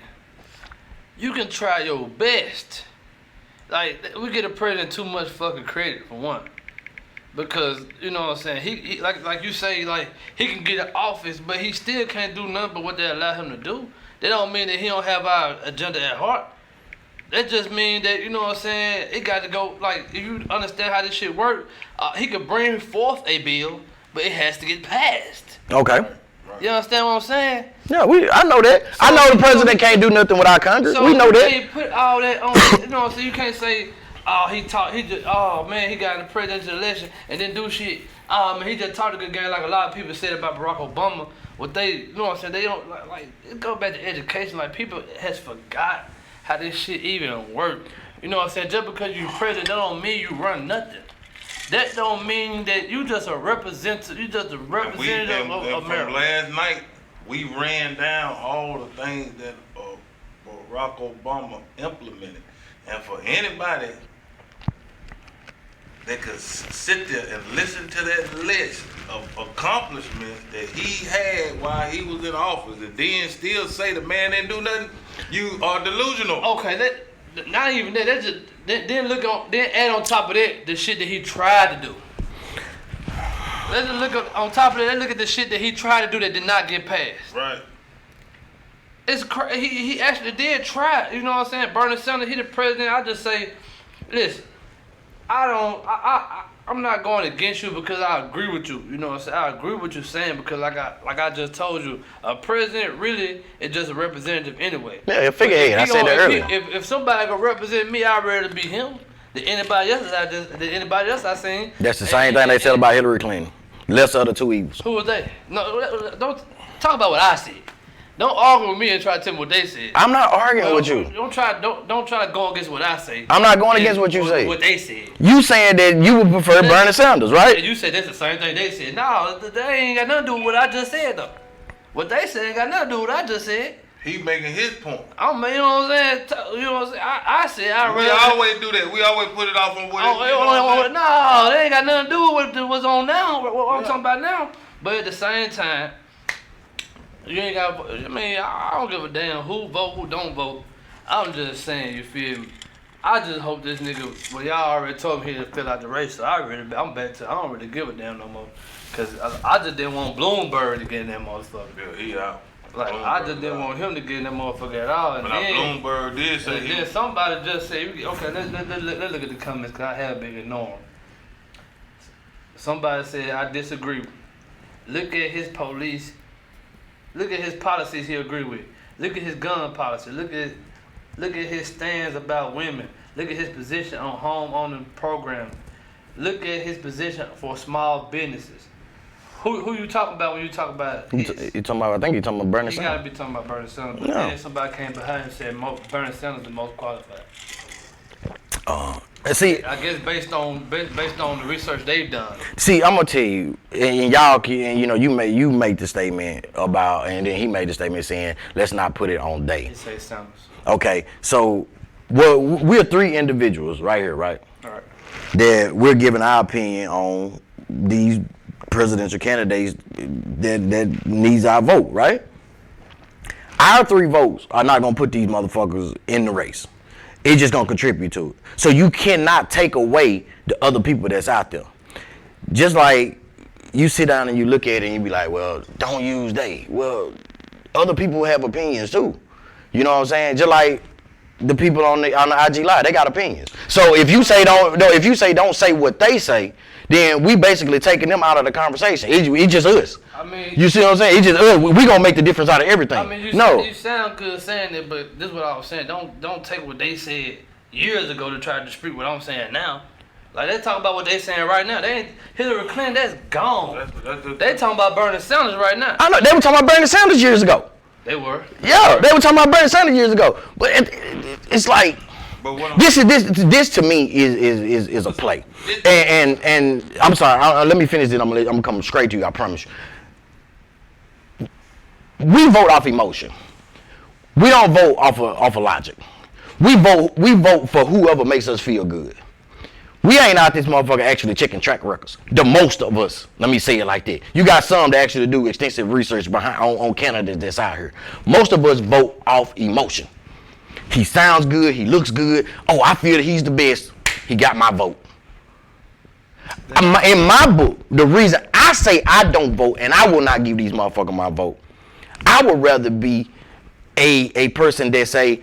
you can try your best. Like, we get a president too much fucking credit for one. Because, you know what I'm saying, he like you say, like, he can get in office, but he still can't do nothing but what they allow him to do. That don't mean that he don't have our agenda at heart. That just means that, you know what I'm saying, it got to go, like, if you understand how this shit work, he could bring forth a bill, but it has to get passed. Okay. You understand what I'm saying? Yeah, I know that. So, I know the president can't do nothing without Congress. So we know you that. can't put all that on, you know what I'm saying, you can't say, he got in the presidential election and didn't do shit. He just talked a good game, like a lot of people said about Barack Obama. What they, you know what I'm saying, they don't, like it go back to education, like people has forgot how this shit even work. You know what I'm saying, just because you president, that don't mean you run nothing. That don't mean that you just a representative, of America. From last night, we ran down all the things that Barack Obama implemented. And for anybody that could sit there and listen to that list of accomplishments that he had while he was in office and then still say the man didn't do nothing, you are delusional. Okay, not even that. That just then add on top of that the shit that he tried to do. Let's just look on top of that. Let's look at the shit that he tried to do that did not get passed. Right. It's he actually did try. You know what I'm saying? Bernie Sanders, he the president. I just say, listen, I'm not going against you because I agree with you. You know what I'm saying? I agree with you saying, because like I just told you, a president really is just a representative anyway. Yeah, a figurehead. I said that earlier. If somebody gonna represent me, I'd rather be him than anybody else I seen. That's the same thing they said about Hillary Clinton. Lesser of the two evils. Who was they? No, don't talk about what I said. Don't argue with me and try to tell me what they said. I'm not arguing with you. Don't try to go against what I say. I'm not going against what you say. What they said. You saying that you would prefer Bernie Sanders, right? And you said that's the same thing they said. No, they ain't got nothing to do with what I just said though. What they said ain't got nothing to do with what I just said. He making his point. You know what I'm saying? You know what I'm saying? I said We always do that. We always put it off on what no, they ain't got nothing to do with what's on now. What I'm talking about now. But at the same time, you ain't got. I mean, I don't give a damn who vote, who don't vote. I'm just saying, you feel me? I just hope this nigga. Well, y'all already told me he to fill out the race, so I'm back to. I don't really give a damn no more, cause I just didn't want Bloomberg to get in that motherfucker. Yeah, he out. Like I just didn't want him to get in that motherfucker at all. And But then Bloomberg did say then somebody just said, okay, let's look at the comments, cause I have been ignoring. Somebody said I disagree. Look at his police. Look at his policies he agree with. Look at his gun policy. Look at his stands about women. Look at his position on homeowner programs. Look at his position for small businesses. Who you talking about when you talk about his? You talking about? I think you talking about Bernie You Sanders. gotta be talking about Bernie Sanders. But No. then somebody came behind and said Bernie Sanders the most qualified. See, I guess based on the research they've done. I'm gonna tell you, and y'all, you know, you make the statement about, and then he made the statement saying, let's not put it on day. He say Sanders. Okay, so we're 3 individuals right here, right? All right. That we're giving our opinion on these presidential candidates that needs our vote, right? Our 3 votes are not gonna put these motherfuckers in the race. It's just gonna contribute to it. So you cannot take away the other people that's out there. Just like you sit down and you look at it and you be like, well, don't use they. Well, other people have opinions too. You know what I'm saying? Just like the people on the IG Live, they got opinions. So if you say don't say what they say, then we basically taking them out of the conversation. It's just us. I mean, you see what I'm saying? It's just us. We gonna make the difference out of everything. I mean, you sound good saying it, but this is what I was saying. Don't take what they said years ago to try to dispute what I'm saying now. Like they talking about what they saying right now. They ain't Hillary Clinton. That's gone. They talking about Bernie Sanders right now. I know they were talking about Bernie Sanders years ago. They were. Yeah, they were talking about Bernie Sanders years ago. But it's like this to me is a play. And I'm sorry. Let me finish this. I'm gonna come straight to you. I promise you. We vote off emotion. We don't vote off of logic. We vote for whoever makes us feel good. We ain't out this motherfucker actually checking track records. The most of us, let me say it like that. You got some that actually do extensive research on candidates that's out here. Most of us vote off emotion. He sounds good, he looks good. Oh, I feel that he's the best. He got my vote. In my book, the reason I say I don't vote and I will not give these motherfuckers my vote, I would rather be a person that say,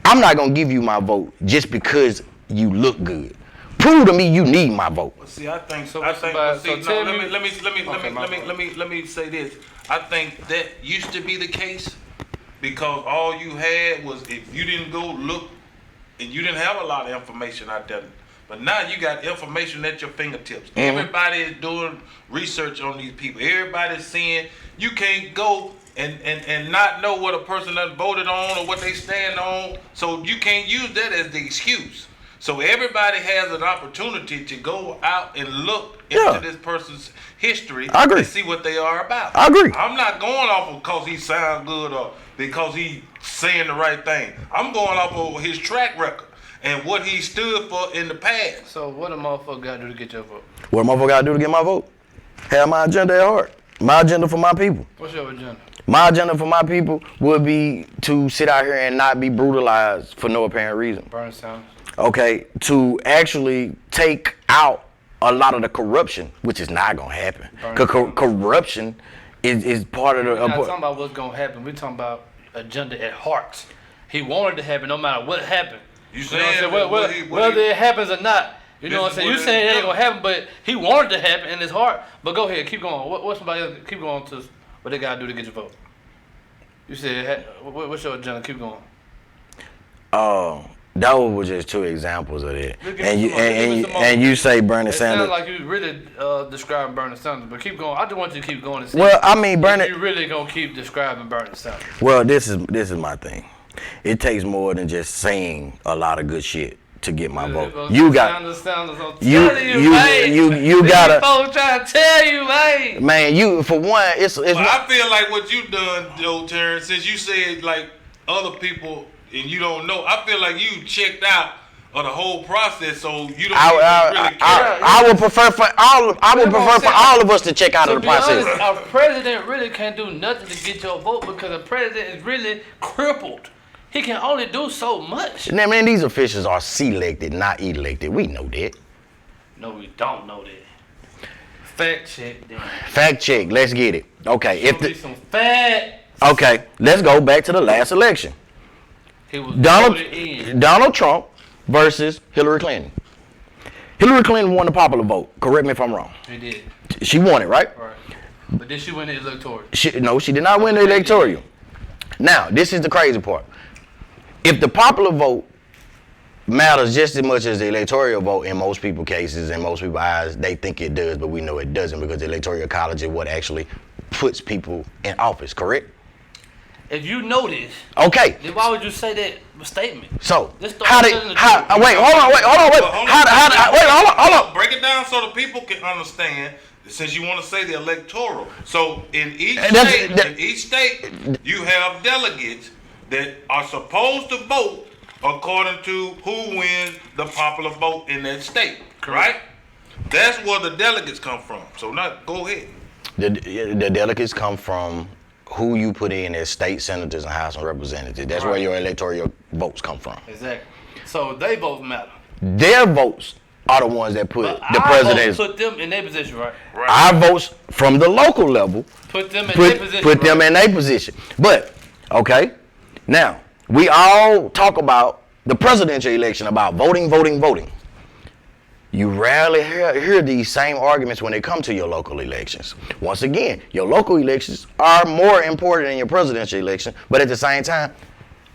I'm not gonna give you my vote just because you look good. Prove to me you need my vote. See, I think so. Let me say this. I think that used to be the case because all you had was if you didn't go look and you didn't have a lot of information out there. But now you got information at your fingertips. Mm-hmm. Everybody is doing research on these people. Everybody's seeing. You can't go and not know what a person that voted on or what they stand on. So you can't use that as the excuse. So everybody has an opportunity to go out and look into this person's history and see what they are about. I agree. I'm not going off of because he sounds good or because he's saying the right thing. I'm going off of his track record and what he stood for in the past. So what a motherfucker got to do to get your vote? What a motherfucker got to do to get my vote? Have my agenda at heart. My agenda for my people. What's your agenda? My agenda for my people would be to sit out here and not be brutalized for no apparent reason. Bernie Sanders. Okay, to actually take out a lot of the corruption, which is not gonna happen. Because corruption is part of the. We're not talking about what's gonna happen. We're talking about agenda at heart. He wanted to happen no matter what happened. You saying whether it happens or not. You know what I'm saying? You saying it ain't gonna happen, but he wanted to happen in his heart. But go ahead, keep going. What somebody else? Keep going to what they gotta do to get your vote. You said what's your agenda? Keep going. That was just 2 examples of it. And you say Bernie Sanders. It sounds like you really describing Bernie Sanders, but keep going. I just want you to keep going. And see well, I mean, Bernie. You really gonna keep describing Bernie Sanders? Well, this is my thing. It takes more than just saying a lot of good shit to get my vote. You got you gotta. Folks trying to tell you, man. Man, you for one, it's. Well, I feel like what you done, Joe Terrence, since you said like other people. And you don't know. I feel like you checked out of the whole process, so you don't really care. I would prefer for all. I would prefer for all of us to check out of the process. Honest, our president really can't do nothing to get your vote because the president is really crippled. He can only do so much. Now, man, these officials are selected, not elected. We know that. No, we don't know that. Fact check, then. Fact check. Let's get it. Okay. Show me some facts. Okay, let's go back to the last election. He was voted in. Donald Trump versus Hillary Clinton. Hillary Clinton won the popular vote. Correct me if I'm wrong. He did. She won it, right? Right. But then she win the electoral. No, she did not win the electoral. Now, this is the crazy part. If the popular vote matters just as much as the electoral vote in most people's cases, in most people's eyes, they think it does, but we know it doesn't because the electoral college is what actually puts people in office, correct? If you know this, okay, then why would you say that statement? So, wait, hold on. Break it down so the people can understand. Since you want to say the electoral, so in each state, you have delegates that are supposed to vote according to who wins the popular vote in that state, right? That's where the delegates come from. So now, go ahead. The delegates come from who you put in as state senators and House of Representatives. That's where your electoral votes come from. Exactly. So they vote matter. Their votes are the ones that put the president. Put them in their position, right? Our votes from the local level put them in their position. Put them in their position. But okay, now we all talk about the presidential election about voting. You rarely hear these same arguments when they come to your local elections. Once again, your local elections are more important than your presidential election, but at the same time,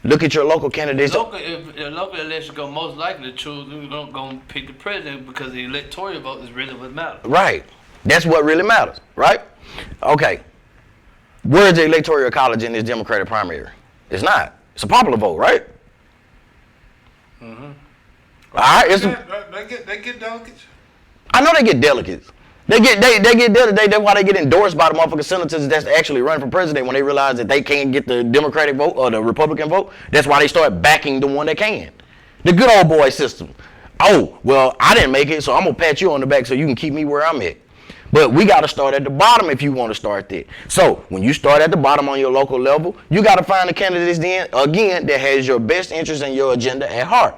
look at your local candidates. If the local election go most likely to choose, we're going to pick the president because the electoral vote is really what matters. Right. That's what really matters, right? Okay. Where's the electoral college in this Democratic primary? It's not. It's a popular vote, right? Mm-hmm. All right. They get delegates. I know they get delegates. They get delegates. That's why they get endorsed by the motherfucking senators that's actually running for president when they realize that they can't get the Democratic vote or the Republican vote. That's why they start backing the one that can. The good old boy system. Oh, well, I didn't make it, so I'm going to pat you on the back so you can keep me where I'm at. But we got to start at the bottom if you want to start there. So when you start at the bottom on your local level, you got to find the candidates then, again, that has your best interest and your agenda at heart.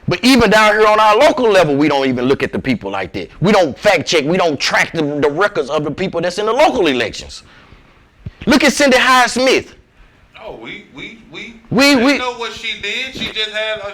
But even down here on our local level, we don't even look at the people like that. We don't fact check. We don't track the records of the people that's in the local elections. Look at Cindy Hyde Smith. Oh, we know what she did. She just had more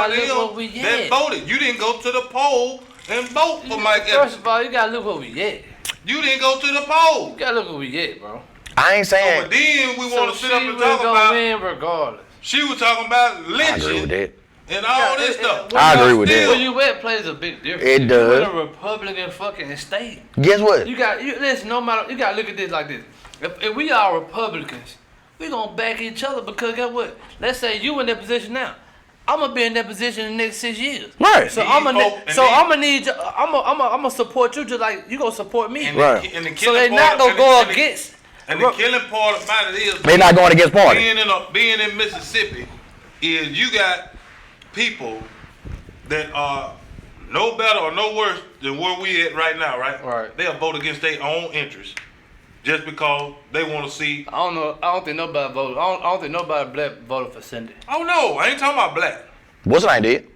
of them that voted. You didn't go to the poll and vote for Mike Evans. First of all, you gotta look where we at. You didn't go to the poll. You gotta look where we at, bro. I ain't saying. But then we want to sit up and talk about. Win regardless. She was talking about lynching. I agree with that. And all this stuff. I agree with that. Where you at plays a big difference. It does. You in a Republican fucking state. Guess what? Listen, no matter, you gotta look at this like this. If we are Republicans, we gonna back each other because guess what? Let's say you in that position now. I'm gonna be in that position in the next 6 years. Right. So I'm gonna need you. I'm gonna support you just like you gonna support me. Right. So they not gonna go against. And the killing part about it is they not going against party. Being in Mississippi is you got people that are no better or no worse than where we at right now, right? Right. They'll vote against their own interests just because they want to see. I don't think nobody voted. I don't think nobody black voted for Cindy. Oh no, I ain't talking about black. What's name did?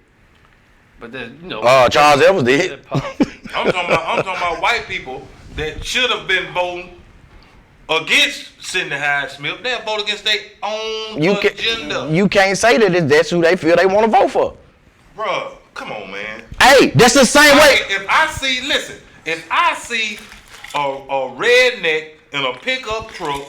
But then Charles Evans did. I'm talking about white people that should have been voting against Cindy Hyde Smith. They'll vote against their own agenda. You can't say that that's who they feel they want to vote for. Bruh, come on, man. Hey, that's the same way. If I see a redneck in a pickup truck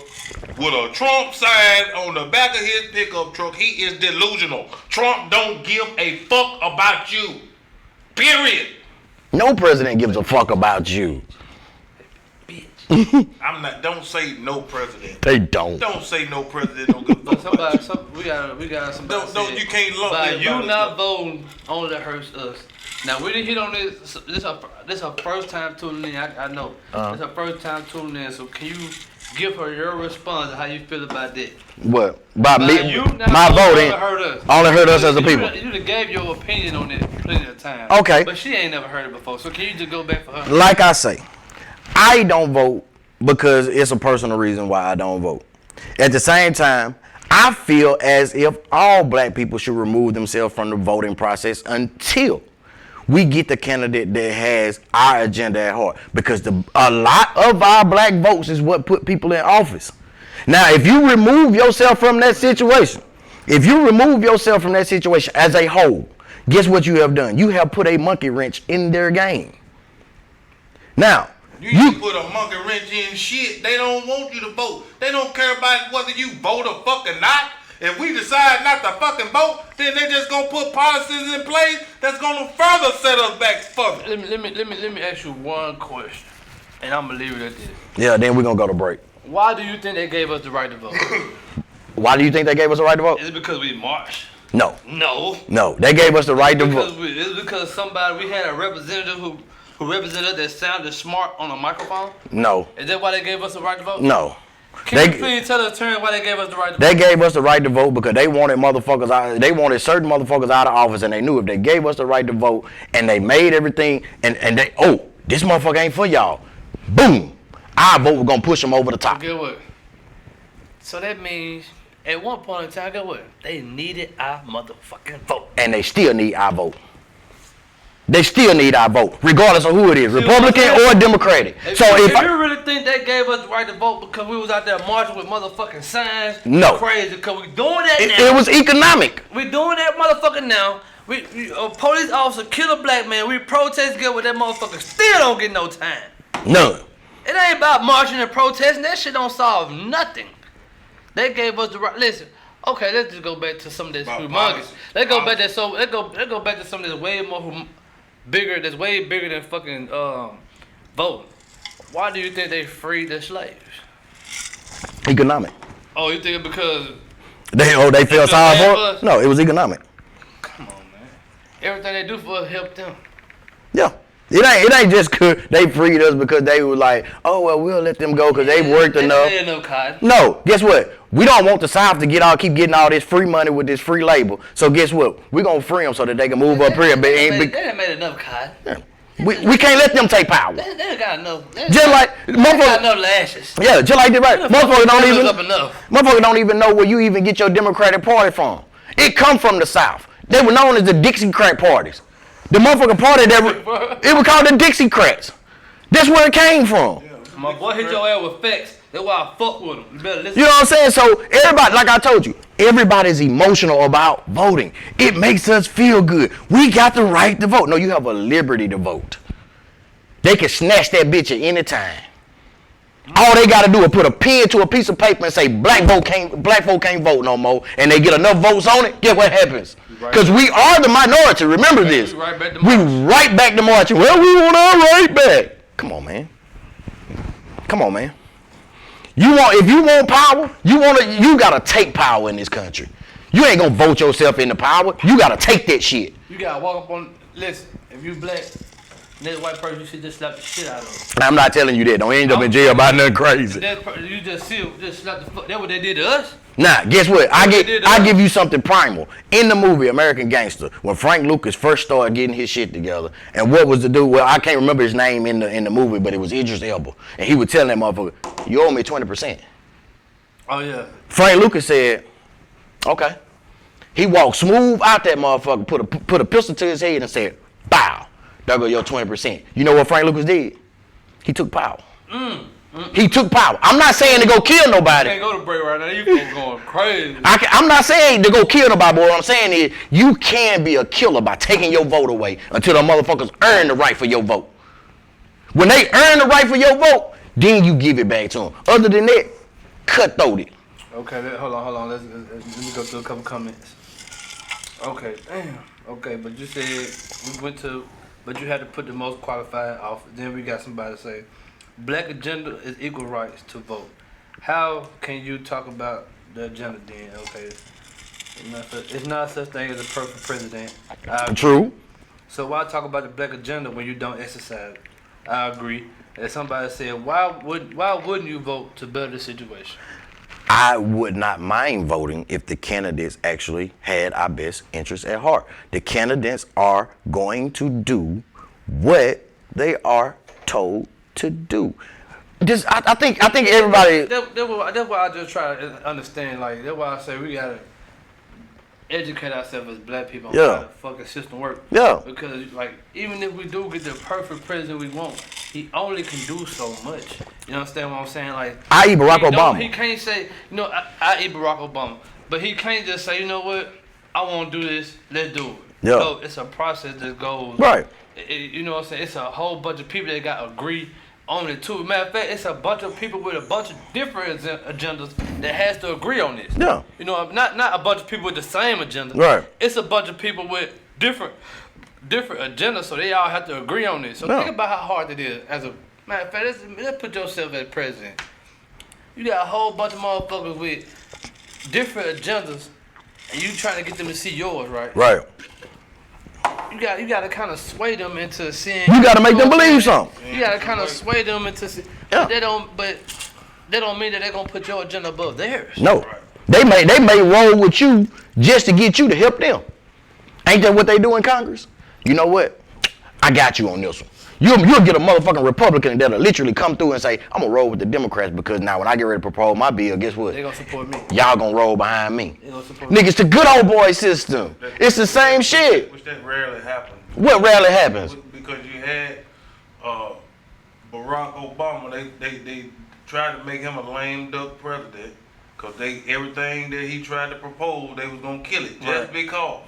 with a Trump sign on the back of his pickup truck, he is delusional. Trump don't give a fuck about you. Period. No president gives a fuck about you. Don't say no president. They don't. Don't say no president. Don't give a fuck about you. We got somebody. No, you can't lump by everybody. you not voting only hurts us. Now we didn't hit on this. This her first time tuning in. I know. This her first time tuning in. So can you give her your response to how you feel about that? What? By me? You My voting only hurt us as a people. You done gave your opinion on it plenty of times. Okay. But she ain't never heard it before. So can you just go back for her? Like I say, I don't vote because it's a personal reason why I don't vote. At the same time, I feel as if all black people should remove themselves from the voting process until we get the candidate that has our agenda at heart. Because a lot of our black votes is what put people in office. Now, if you remove yourself from that situation, as a whole, guess what you have done? You have put a monkey wrench in their game. Now, you put a monkey wrench in shit. They don't want you to vote. They don't care about whether you vote or fucking not. If we decide not to fucking vote, then they just gonna put policies in place that's gonna further set us back further. Let me ask you one question, and I'm gonna leave it at this. Yeah, then we're gonna go to break. Why do you think they gave us the right to vote? Why do you think they gave us the right to vote? Is it because we marched? No. No. They gave us the right to vote. It's because we had a representative who represented us that sounded smart on a microphone? No. Is that why they gave us the right to vote? No. Can you please tell us why they gave us the right to vote? They gave us the right to vote because they wanted motherfuckers out. They wanted certain motherfuckers out of office, and they knew if they gave us the right to vote and they made everything, and they, this motherfucker ain't for y'all. Boom. Our vote was gonna push them over the top. Get what? So that means at one point in time, get what? They needed our motherfucking vote. And they still need our vote. They still need our vote, regardless of who it is, Republican or Democratic. If you really think they gave us the right to vote because we was out there marching with motherfucking signs, no, crazy, because we doing that now. It was economic. We doing that motherfucker now. A police officer kill a black man. We protest again with that motherfucker. Still don't get no time. None. It ain't about marching and protesting. That shit don't solve nothing. They gave us the right. Listen. Okay, let's just go back to some of this humongous. Let's go back to some of this way more bigger. That's way bigger than fucking voting. Why do you think they freed the slaves? Economic. Oh, you think because they felt sorry for us? No, it was economic. Come on, man. Everything they do for us help them. Yeah. It ain't just cause they freed us because they were like, oh well, we'll let them go because they worked enough. No, guess what? We don't want the South to keep getting all this free money with this free labor. So guess what? We're gonna free them so that they can move up here. They ain't made enough, Cotton. Yeah. We can't let them take power. They got enough. Just like got enough lashes. Yeah, just like that. Right. Motherfucker don't even know where you even get your Democratic Party from. It come from the South. They were known as the Dixiecrat parties. The motherfucking party it was called the Dixiecrats. That's where it came from. Yeah, my boy hit your ass with facts. That's why I fuck with him. You better listen. You know what I'm saying? So everybody, like I told you, everybody's emotional about voting. It makes us feel good. We got the right to vote. No, you have a liberty to vote. They can snatch that bitch at any time. All they gotta do is put a pen to a piece of paper and say black folk can't vote no more, and they get enough votes on it. Guess what happens? Because we are the minority. Remember this. We right back to marching. Well, we want our right back. Come on, man. If you want power, you gotta take power in this country. You ain't gonna vote yourself into power. You gotta take that shit. You gotta walk up on. Listen, if you black. This white person, you should just slap the shit out of them. I'm not telling you that. Don't end up in jail about nothing crazy. You just slap the fuck. That's what they did to us. Nah, guess what? I give you something primal. In the movie American Gangster, when Frank Lucas first started getting his shit together, and what was the dude? Well, I can't remember his name in the movie, but it was Idris Elba, and he would tell that motherfucker, "You owe me 20%." Oh yeah. Frank Lucas said, "Okay." He walked smooth out that motherfucker, put a pistol to his head, and said, "Bow. There go your 20%. You know what Frank Lucas did? He took power. He took power. I'm not saying to go kill nobody. You can't go to break right now. You going crazy. I'm not saying to go kill nobody, but what I'm saying is you can be a killer by taking your vote away until the motherfuckers earn the right for your vote. When they earn the right for your vote, then you give it back to them. Other than that, cutthroat it. Okay, hold on. Let me go through a couple comments. Okay, damn. Okay, but you said but you had to put the most qualified off. Then we got somebody say, black agenda is equal rights to vote. How can you talk about the agenda then? Okay, it's not such thing as a perfect president. True. So why talk about the black agenda when you don't exercise it? I agree. And somebody said, why wouldn't you vote to better the situation? I would not mind voting if the candidates actually had our best interests at heart. The candidates are going to do what they are told to do. just I think everybody. That's why I just try to understand. Like that's why I say we gotta educate ourselves as black people on how the fucking system works. Yeah. Because like even if we do get the perfect president we want, he only can do so much. You understand what I'm saying? Like I eat Barack Obama. He can't say I eat Barack Obama, but he can't just say what I want to do this. Let's do it. Yeah. So it's a process that goes. Right. You know what I'm saying? It's a whole bunch of people that got to agree on it too. Matter of fact, it's a bunch of people with a bunch of different agendas that has to agree on this. Yeah. You know, not a bunch of people with the same agenda. Right. It's a bunch of people with different agendas, so they all have to agree on this. So think about how hard it is. As a matter of fact, let's put yourself as president. You got a whole bunch of motherfuckers with different agendas, and you trying to get them to see yours, right? Right. You got to kind of sway them into seeing. You got to make them believe something. You got to kind of sway them into. Yeah. They don't mean that they're gonna put your agenda above theirs. No, they may roll with you just to get you to help them. Ain't that what they do in Congress? You know what? I got you on this one. You'll get a motherfucking Republican that'll literally come through and say, I'm gonna roll with the Democrats because now when I get ready to propose my bill, guess what? They gonna support me. Y'all gonna roll behind me. They gonna support me. Niggas, the good old boy system. It's the same shit. Which that rarely happens. What rarely happens? Because you had Barack Obama, they tried to make him a lame duck president because everything that he tried to propose, they was gonna kill it just because.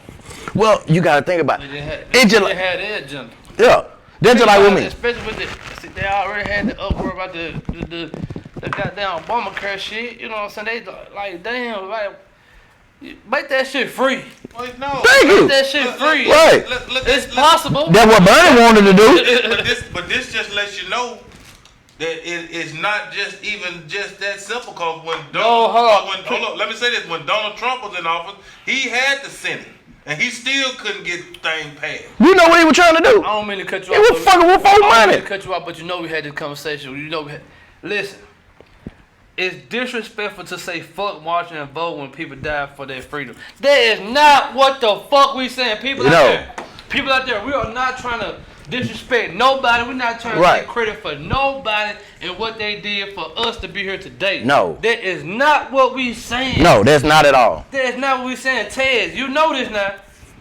Well, you gotta think about it. They had their agenda. Yeah. That's just like with me. Especially with they already had the uproar about the goddamn Obamacare shit. You know what I'm saying? They like damn make that shit free. Wait, no. Thank you. Make that shit free. Right. It's possible. That's what Bernie wanted to do. But this just lets you know that it's not just that simple. Cause when let me say this: when Donald Trump was in office, he had the Senate, and he still couldn't get things passed. You know what he was trying to do? I don't mean to cut you He off. was fucking with folks' I don't money. mean to cut you off, but you know we had this conversation. Listen. It's disrespectful to say fuck marching and vote when people die for their freedom. That is not what the fuck we saying. People out there, we are not trying to disrespect nobody. We're not trying to take credit for nobody and what they did for us to be here today. No. That is not what we saying. No, that's not at all. That is not what we saying. Tez, you know this now.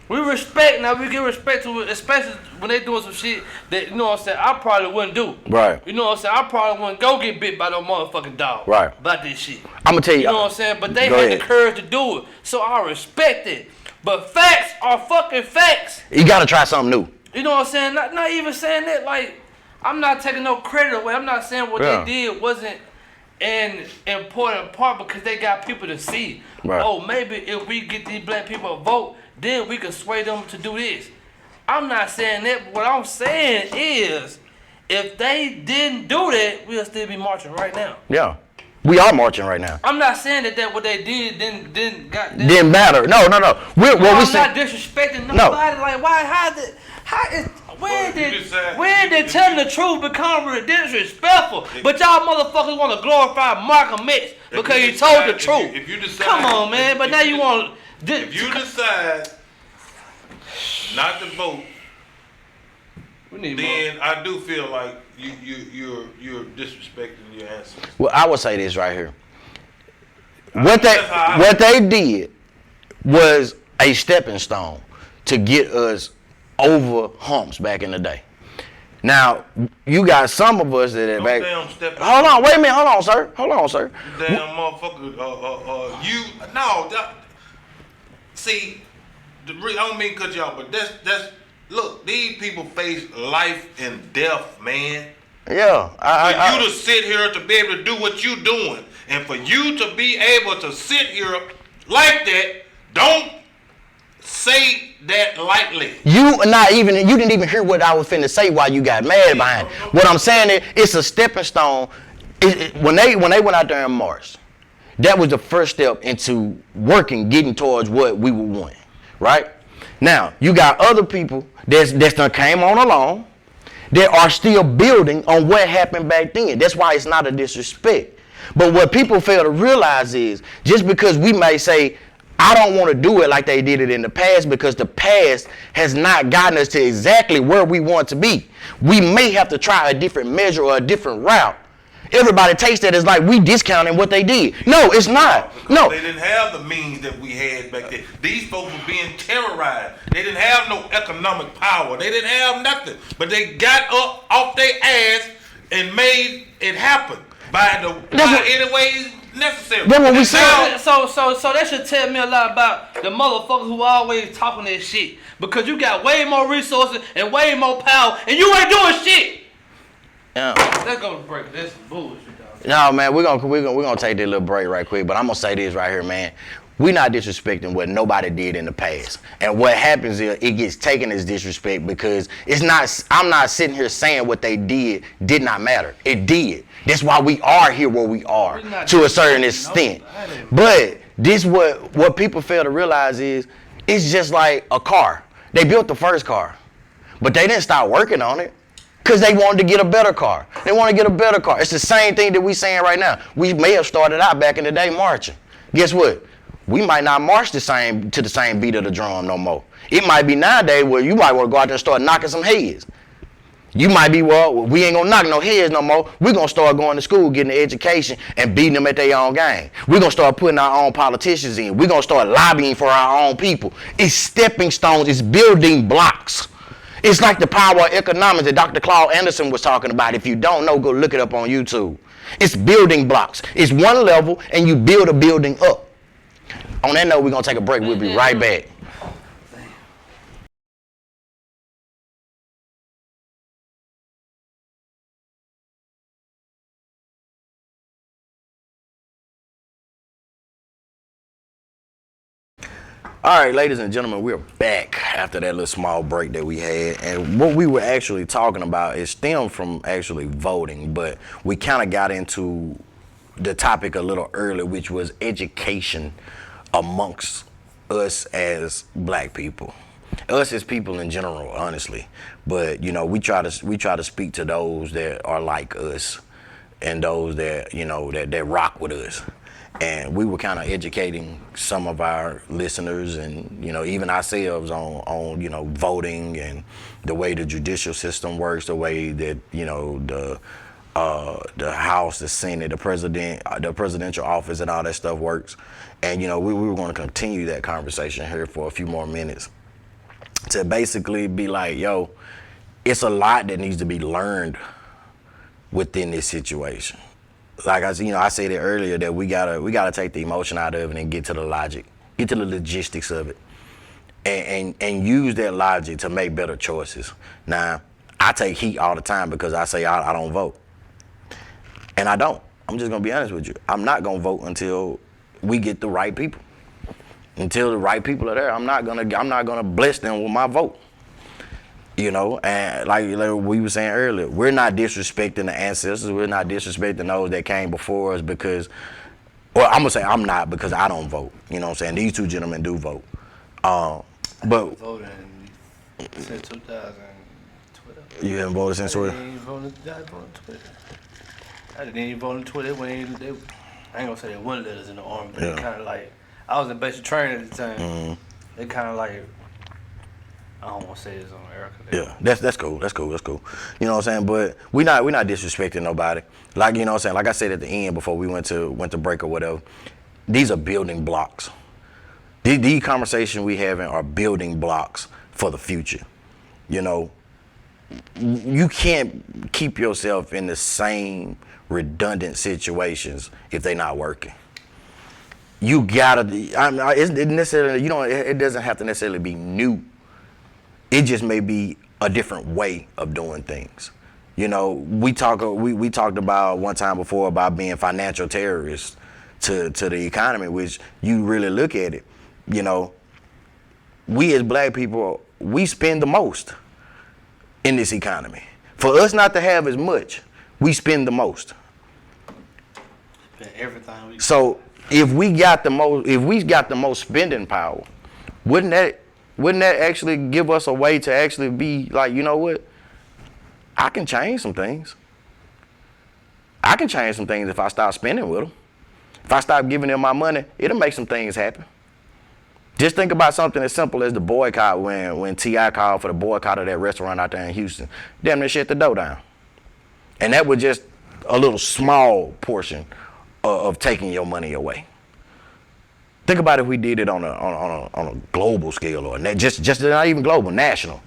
We respect now. We give respect to it, especially when they doing some shit that, you know what I'm saying, I probably wouldn't do. Right. You know what I'm saying? I probably wouldn't go get bit by no motherfucking dog. Right. About this shit. I'm going to tell you. You know what I'm saying? But they had the courage to do it. So I respect it. But facts are fucking facts. You got to try something new. You know what I'm saying? Not even saying that. Like, I'm not taking no credit away. I'm not saying what they did wasn't an important part because they got people to see. Right. Oh, maybe if we get these black people a vote, then we can sway them to do this. I'm not saying that, but what I'm saying is, if they didn't do that, we'll still be marching right now. Yeah. We are marching right now. I'm not saying that what they did didn't matter. No. I'm not disrespecting nobody. No. Like, when did telling the truth become disrespectful? But y'all motherfuckers want to glorify Malcolm X because he told the truth. If you decide, come on, man. But now you want. If you decide not to vote, then I do feel like you're disrespecting your ancestors. Well, I would say this right here. What they did was a stepping stone to get us over humps back in the day. Now, you got some of us that back. Hold on, wait a minute. Hold on, sir. Damn motherfucker. See, I don't mean to cut you off, but that's look. These people face life and death, man. Yeah. For you to sit here to be able to do what you're doing, and for you to be able to sit here like that, don't say that lightly. You didn't even hear what I was finna say while you got mad behind it. What I'm saying is, it's a stepping stone. When they went out there and marched, that was the first step into getting towards what we were wanting, right? Now, you got other people that's done came on along that are still building on what happened back then. That's why it's not a disrespect. But what people fail to realize is, just because we may say, I don't want to do it like they did it in the past, because the past has not gotten us to exactly where we want to be. We may have to try a different measure or a different route Everybody takes that as like we discounting what they did. No, it's not. No. They didn't have the means that we had back then. These folks were being terrorized. They didn't have no economic power. They didn't have nothing. But they got up off their ass and made it happen by any way necessary. That's what we said. So that should tell me a lot about the motherfuckers who always talking that shit. Because you got way more resources and way more power, and you ain't doing shit. Yeah. Let's go to break. That's some bullshit, dog. No, man, we're gonna take this little break right quick, but I'm gonna say this right here, man. We're not disrespecting what nobody did in the past. And what happens is it gets taken as disrespect because I'm not sitting here saying what they did not matter. It did. That's why we are here where we are to a certain extent. But this what people fail to realize is it's just like a car. They built the first car, but they didn't start working on it. Because they wanted to get a better car. They want to get a better car. It's the same thing that we saying right now. We may have started out back in the day marching. Guess what? We might not march to the same beat of the drum no more. It might be nowadays where you might want to go out there and start knocking some heads. You might be, well, we ain't going to knock no heads no more. We're going to start going to school, getting an education, and beating them at their own game. We're going to start putting our own politicians in. We're going to start lobbying for our own people. It's stepping stones. It's building blocks. It's like the power of economics that Dr. Claude Anderson was talking about. If you don't know, go look it up on YouTube. It's building blocks. It's one level, and you build a building up. On that note, we're going to take a break. We'll be right back. All right, ladies and gentlemen, we're back after that little small break that we had. And what we were actually talking about is stemmed from actually voting, but we kind of got into the topic a little earlier, which was education amongst us as black people. Us as people in general, honestly. But, you know, we try to speak to those that are like us and those that, you know, that rock with us. And we were kind of educating some of our listeners and, you know, even ourselves on, you know, voting and the way the judicial system works, the way that, you know, the House, the Senate, the presidential office and all that stuff works. And, you know, we were going to continue that conversation here for a few more minutes to basically be like, yo, it's a lot that needs to be learned within this situation. Like I said it earlier that we gotta take the emotion out of it and get to the logic, get to the logistics of it, and use that logic to make better choices. Now, I take heat all the time because I say I don't vote, and I don't. I'm just gonna be honest with you. I'm not gonna vote until we get the right people. Until the right people are there, I'm not gonna bless them with my vote. You know, and like we were saying earlier, we're not disrespecting the ancestors. We're not disrespecting those that came before us because, well, I'm going to say I'm not because I don't vote. You know what I'm saying? These two gentlemen do vote. But I've voted since 2012. You haven't voted since 12? I didn't even vote on Twitter. I didn't even vote on Twitter. I ain't going to say they wouldn't let us in the army, but they kind of like, I was in basic training at the time. Mm-hmm. They kind of like, I don't want to say this on Erica. Yeah, that's cool. That's cool. You know what I'm saying? But we're not disrespecting nobody. Like, you know what I'm saying? Like I said at the end before we went to break or whatever, these are building blocks. These conversations we having are building blocks for the future. You know, you can't keep yourself in the same redundant situations if they're not working. You gotta. It doesn't have to necessarily be new. It just may be a different way of doing things. You know, we talked about one time before about being financial terrorists to the economy, which you really look at it, you know, we as black people, we spend the most in this economy. For us not to have as much, we spend the most. Everything. So if we got the most spending power, wouldn't that actually give us a way to actually be like, you know what? I can change some things. I can change some things if I stop spending with them. If I stop giving them my money, it'll make some things happen. Just think about something as simple as the boycott when T.I. called for the boycott of that restaurant out there in Houston. Damn near shut the door down. And that was just a little small portion of taking your money away. Think about if we did it on a global scale, or just not even global, national.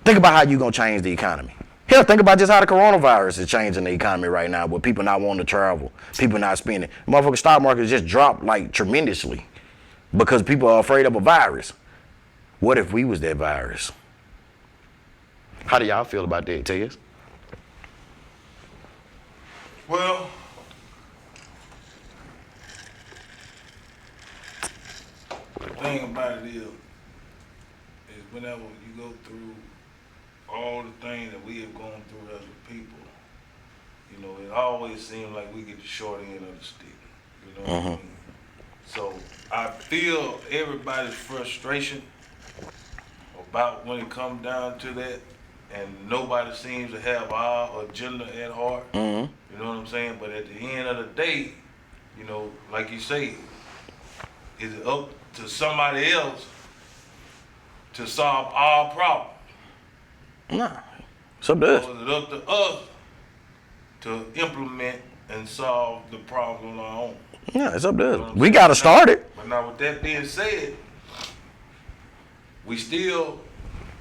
Think about how you gonna change the economy. Hell, think about just how the coronavirus is changing the economy right now, with people not wanting to travel, people not spending. Motherfucking stock market just dropped like tremendously because people are afraid of a virus. What if we was that virus? How do y'all feel about that, Tez? Well, the thing about it is whenever you go through all the things that we have gone through as a people, you know, it always seems like we get the short end of the stick. You know what I mean? So I feel everybody's frustration about when it comes down to that, and nobody seems to have our agenda at heart. You know what I'm saying? But at the end of the day, you know, like you say, is it up to somebody else to solve our problem? Nah, it's up to us. Or is it up to us to implement and solve the problem on our own? Yeah, it's up to us. We gotta start it. But now with that being said, we still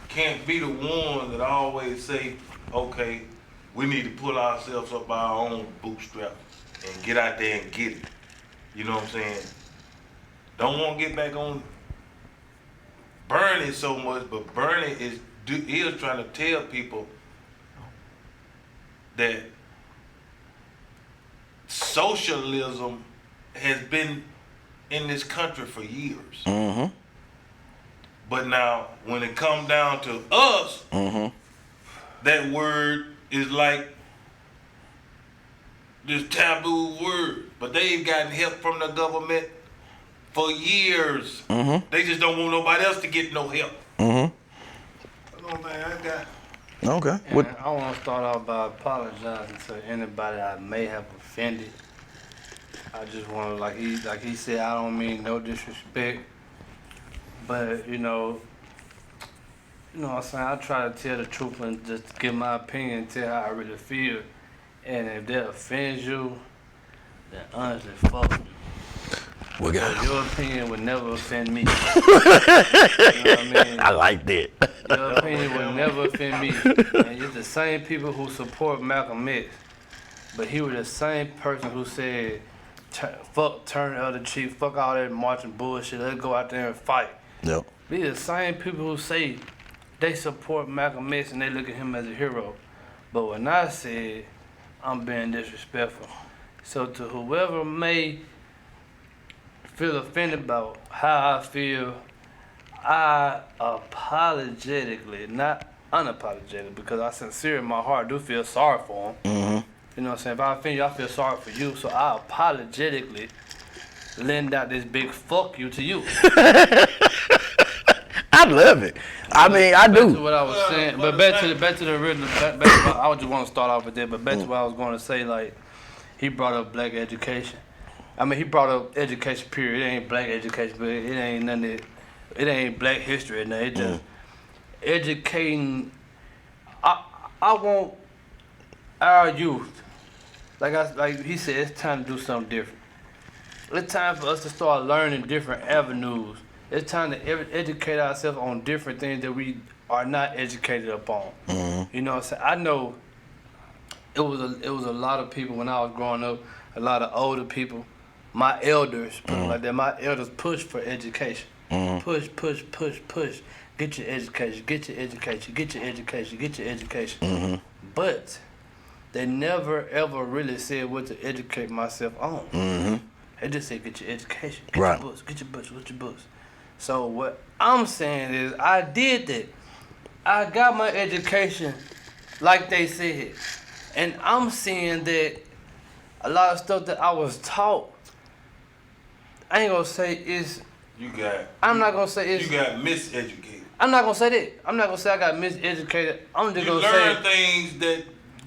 can't be the one that always say, okay, we need to pull ourselves up by our own bootstraps and get out there and get it. You know what I'm saying? Don't want to get back on Bernie so much, but Bernie is trying to tell people that socialism has been in this country for years. But now, when it comes down to us, that word is like this taboo word. But they've gotten help from the government for years. They just don't want nobody else to get no help. That's the only thing I got. Okay. And I want to start off by apologizing to anybody I may have offended. I just want to, like he said, I don't mean no disrespect, but you know what I'm saying, I try to tell the truth and just give my opinion, tell how I really feel. And if that offends you, then honestly, fuck you. We got Your opinion would never offend me. You know what I mean? I like that. Your opinion would never offend me. And you're the same people who support Malcolm X, but he was the same person who said, fuck turn the other cheek, fuck all that marching bullshit, let's go out there and fight. Yep. These are the same people who say they support Malcolm X and they look at him as a hero. But when I said, I'm being disrespectful. So to whoever may feel offended about how I feel, I apologetically, not unapologetic, because I sincerely in my heart do feel sorry for him. You know what I'm saying? If I offend you, I feel sorry for you. So I apologetically lend out this big fuck you to you. I love it. I mean, I Back to do. what I was saying, but back to the original. I just want to start off with that, but back to what I was going to say. Like, he brought up black education. I mean, he brought up education. Period. It ain't black education, but it ain't nothing. It ain't black history. No, it just educating. I want our youth. Like he said, it's time to do something different. It's time for us to start learning different avenues. It's time to educate ourselves on different things that we are not educated upon. You know what I'm saying? I know it was a lot of people when I was growing up, a lot of older people, my elders, put it like that, my elders pushed for education. Push. Get your education, get your education, get your education, get your education. But they never ever really said what to educate myself on. They just said get your education, get your books, get your books. So what I'm saying is I did that. I got my education like they said. And I'm seeing that a lot of stuff that I was taught, I ain't gonna say is I'm not gonna say it's you got miseducated. I'm not gonna say that. I'm not gonna say I got miseducated. I'm just gonna say you learn things that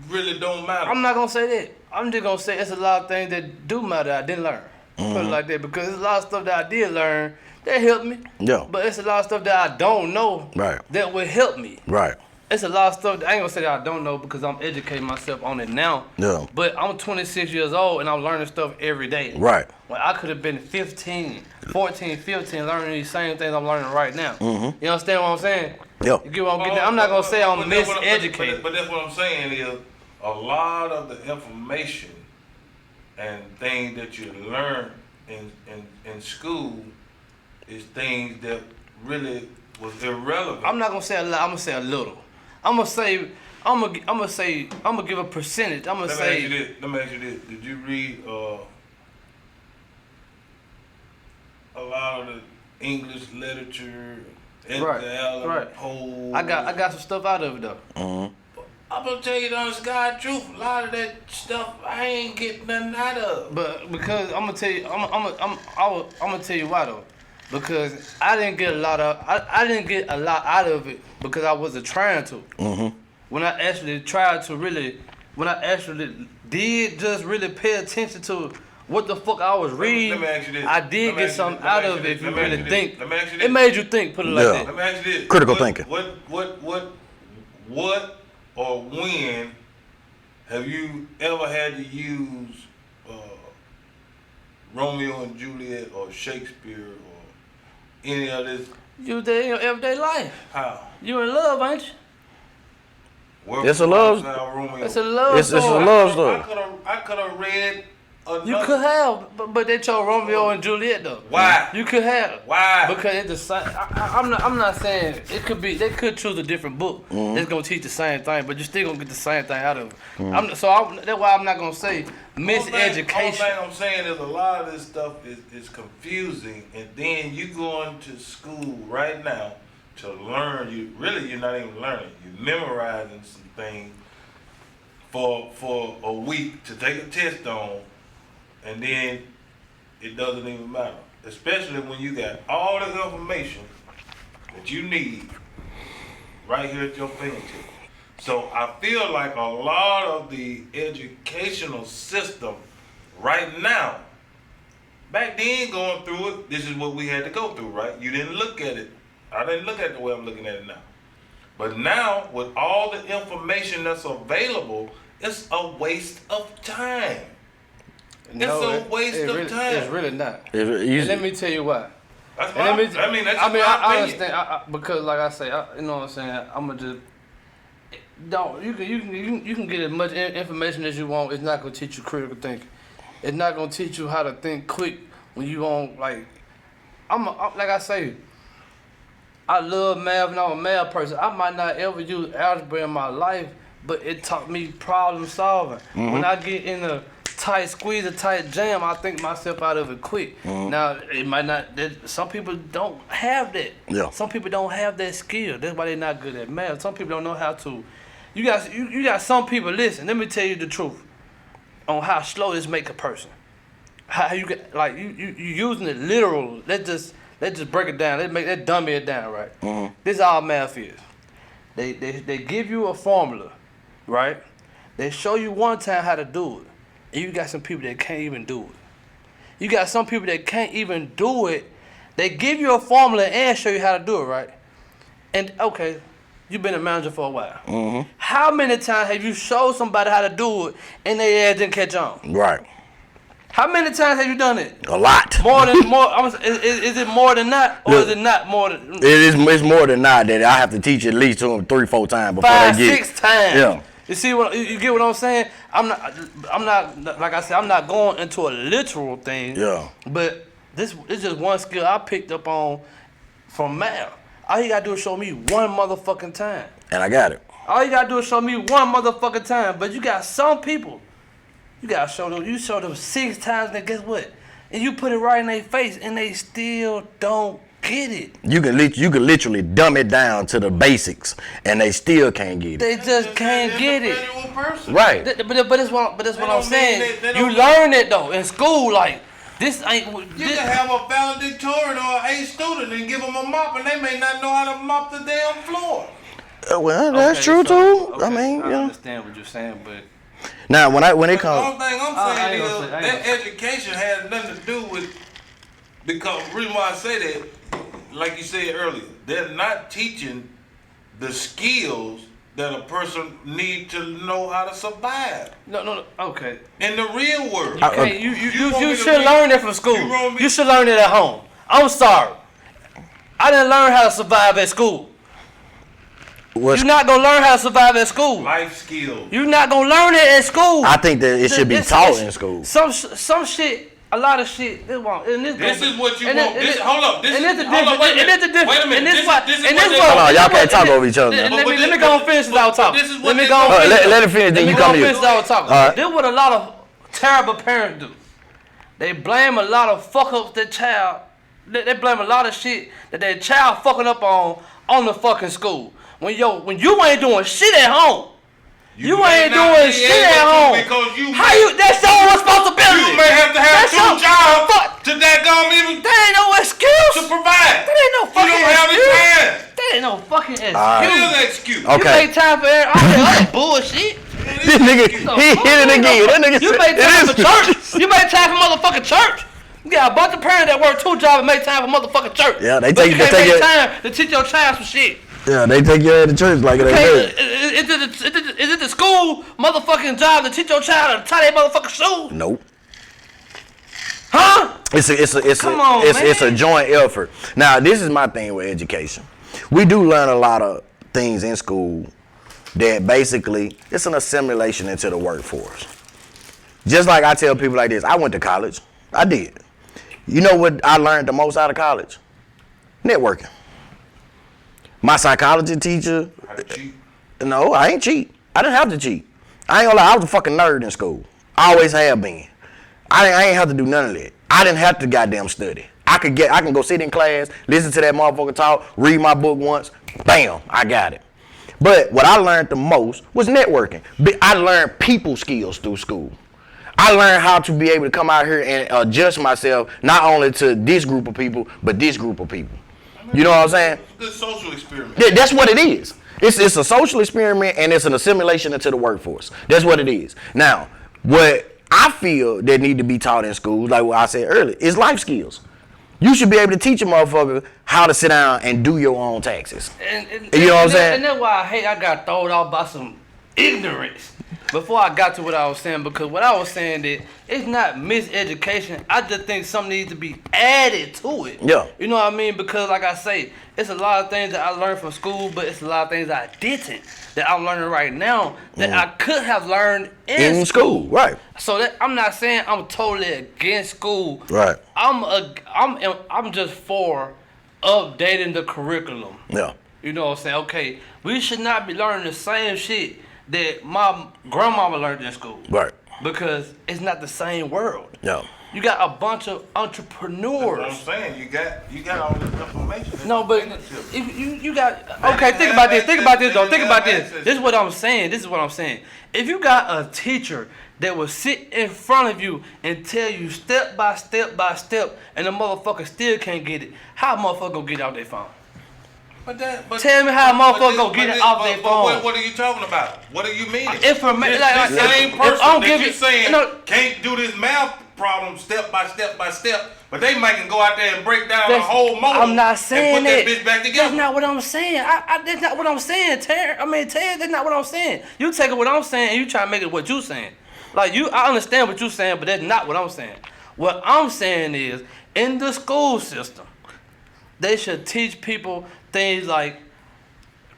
really don't matter. I'm not gonna say that. I'm just gonna say it's a lot of things that do matter that I didn't learn. Put it like that, because there's a lot of stuff that I did learn that helped me. Yeah. But it's a lot of stuff that I don't know that will help me. Right. it's a lot of stuff. I ain't gonna say that I don't know because I'm educating myself on it now. Yeah. But I'm 26 years old and I'm learning stuff every day. Right. Well, I could have been 15, 14, 15 learning these same things I'm learning right now. Mm-hmm. You understand what I'm saying? Yep. You get what I'm getting at? I'm not gonna say I'm miseducated. But that's what I'm saying is a lot of the information and things that you learn in school is things that really was irrelevant. I'm not gonna say a lot. I'm gonna say a little. I'm gonna give a percentage. I'm gonna say. Let me ask you this. Did you read a lot of the English literature? Right. Right. Poe. I got some stuff out of it though. Mm-hmm. I'm gonna tell you the honest God truth. A lot of that stuff I ain't getting nothing out of. But because I'm gonna tell you, I'm gonna tell you why though. Because I didn't get a lot out of it because I wasn't trying to. Mm-hmm. When I actually tried to really, when I actually did just really pay attention to what the fuck I was reading, let me ask you this. I did get something out of it if you really think. Let me ask you this. It made you think, put it like that. Let me ask you this. Critical thinking. What or when have you ever had to use Romeo and Juliet or Shakespeare or any of this? You did in your everyday life. How? You in love, ain't you? It's a love. It's a love It's a story. love story. I could have read. You could have, but they chose Romeo and Juliet though. Why? You could have. Why? Because it's the same. I'm not saying it could be. They could choose a different book that's gonna teach the same thing, but you still gonna get the same thing out of it. That's why I'm not gonna say miseducation. All thing I'm saying is a lot of this stuff is confusing, and then you going to school right now to learn. You're not even learning. You're memorizing some things for a week to take a test on. And then it doesn't even matter. Especially when you got all the information that you need right here at your fingertips. So I feel like a lot of the educational system right now, back then going through it, this is what we had to go through, right? You didn't look at it. I didn't look at it the way I'm looking at it now. But now, with all the information that's available, it's a waste of time. It's a waste of time. It's really not. And let me tell you why. That's my opinion. I understand because, like I say, you know what I'm saying. I'm gonna just you can get as much information as you want. It's not gonna teach you critical thinking. It's not gonna teach you how to think quick when you on like. Like I say, I love math and I'm a math person. I might not ever use algebra in my life, but it taught me problem solving. Mm-hmm. When I get in a tight jam, I think myself out of it quick. Mm-hmm. Now, it might not, some people don't have that. Yeah. Some people don't have that skill. That's why they're not good at math. Some people don't know how to. You got some people, listen, let me tell you the truth on how slow this make a person. How you get, like, you using it literal. Let's just break it down. Let's dummy it down, right? Mm-hmm. This is all math is. They give you a formula, right? They show you one time how to do it. And you got some people that can't even do it. You got some people that can't even do it. They give you a formula and show you how to do it, right? And okay, you've been a manager for a while. Mm-hmm. How many times have you showed somebody how to do it and they ass didn't catch on? Right. How many times have you done it? A lot. Is it more than that, or is it not more than? It's more than not that I have to teach at least 3-4 times before 5, they get 6 times. Yeah. You see what you get what I'm saying? I'm not like I said, I'm not going into a literal thing. Yeah. But this is just one skill I picked up on from math. All you gotta do is show me one motherfucking time. And I got it. All you gotta do is show me one motherfucking time. But you got some people, you show them 6 times, and guess what? And you put it right in their face, and they still don't get it. You can literally dumb it down to the basics, and they still can't get it. They just can't get it. Right. But that's what I'm saying. You learn it though in school. Like this ain't. You can have a valedictorian or an A student and give them a mop, and they may not know how to mop the damn floor. Well, that's true too. Okay, I mean, I understand what you're saying, but. Now, when it comes, the only thing I'm saying is that education has nothing to do with. Because the reason why I say that, like you said earlier, they're not teaching the skills that a person need to know how to survive No. Okay. in the real world. You should learn that from school. You should learn it at home. I'm sorry. I didn't learn how to survive at school. You're not gonna learn how to survive at school. Life skills. You're not gonna learn it at school. I think that it should be taught in school. Some shit. A lot of shit. This is what you want. Hold up. Wait a minute. Hold on, y'all can't talk over each other. Let me go and finish this I was talking. Let me go let it finish, then you come here. This is what a lot of terrible parents do. They blame a lot of fuck ups their child. They blame a lot of shit that their child fucking up on the fucking school. When you ain't doing shit at home. You ain't doing shit at home. That's your responsibility. You may have to have two jobs to even. That ain't no excuse. To provide. That ain't no fucking excuse. You don't have the time. That ain't no fucking excuse. Real excuse. Okay. You make time for all that bullshit. This nigga, he hit it again. That nigga you make time for church. You make time for motherfucking church. You got a bunch of parents that work 2 jobs and make time for motherfucking church. Yeah, they take time to teach your child some shit. Yeah, they take you to church like it ain't good. Is it the school motherfucking job to teach your child to tie their motherfucking shoes? Nope. Huh? It's a joint effort. Now, this is my thing with education. We do learn a lot of things in school that basically it's an assimilation into the workforce. Just like I tell people like this, I went to college. I did. You know what I learned the most out of college? Networking. My psychology teacher. How to cheat? No, I ain't cheat. I didn't have to cheat. I ain't gonna lie, I was a fucking nerd in school. I always have been. I ain't have to do none of that. I didn't have to goddamn study. I can go sit in class, listen to that motherfucker talk, read my book once, bam, I got it. But what I learned the most was networking. I learned people skills through school. I learned how to be able to come out here and adjust myself not only to this group of people, but this group of people. You know what I'm saying? It's a good social experiment. Yeah, that's what it is. It's a social experiment and it's an assimilation into the workforce. That's what it is. Now, what I feel that need to be taught in schools, like what I said earlier, is life skills. You should be able to teach a motherfucker how to sit down and do your own taxes. You know what I'm saying? And that's why I got thrown off by some ignorance before I got to what I was saying, because what I was saying that it's not miseducation. I just think something needs to be added to it. Yeah. You know what I mean? Because like I say, it's a lot of things that I learned from school, but it's a lot of things I didn't that I'm learning right now that I could have learned in school. Right. So that I'm not saying I'm totally against school. Right. I'm just for updating the curriculum. Yeah. You know what I'm saying? Okay, we should not be learning the same shit that my grandmama learned in school. Right. Because it's not the same world. Yeah. You got a bunch of entrepreneurs. That's what I'm saying. You got all this information. No, but if you got okay. Think about this. Think about this though. Think about this. This is what I'm saying. If you got a teacher that will sit in front of you and tell you step by step by step, and the motherfucker still can't get it, how a motherfucker gonna get out their phone? Tell me how a motherfucker gonna get it off their phone. What are you talking about? What are you meaning? Information. The same person that you saying can't do this math problem step by step by step, but they can go out there and break down the whole motor. I'm not saying and put that bitch back together. That's not what I'm saying. That's not what I'm saying, Ted. Ted, that's not what I'm saying. You taking what I'm saying and you try to make it what you saying. I understand what you're saying, but that's not what I'm saying. What I'm saying is, in the school system, they should teach people things like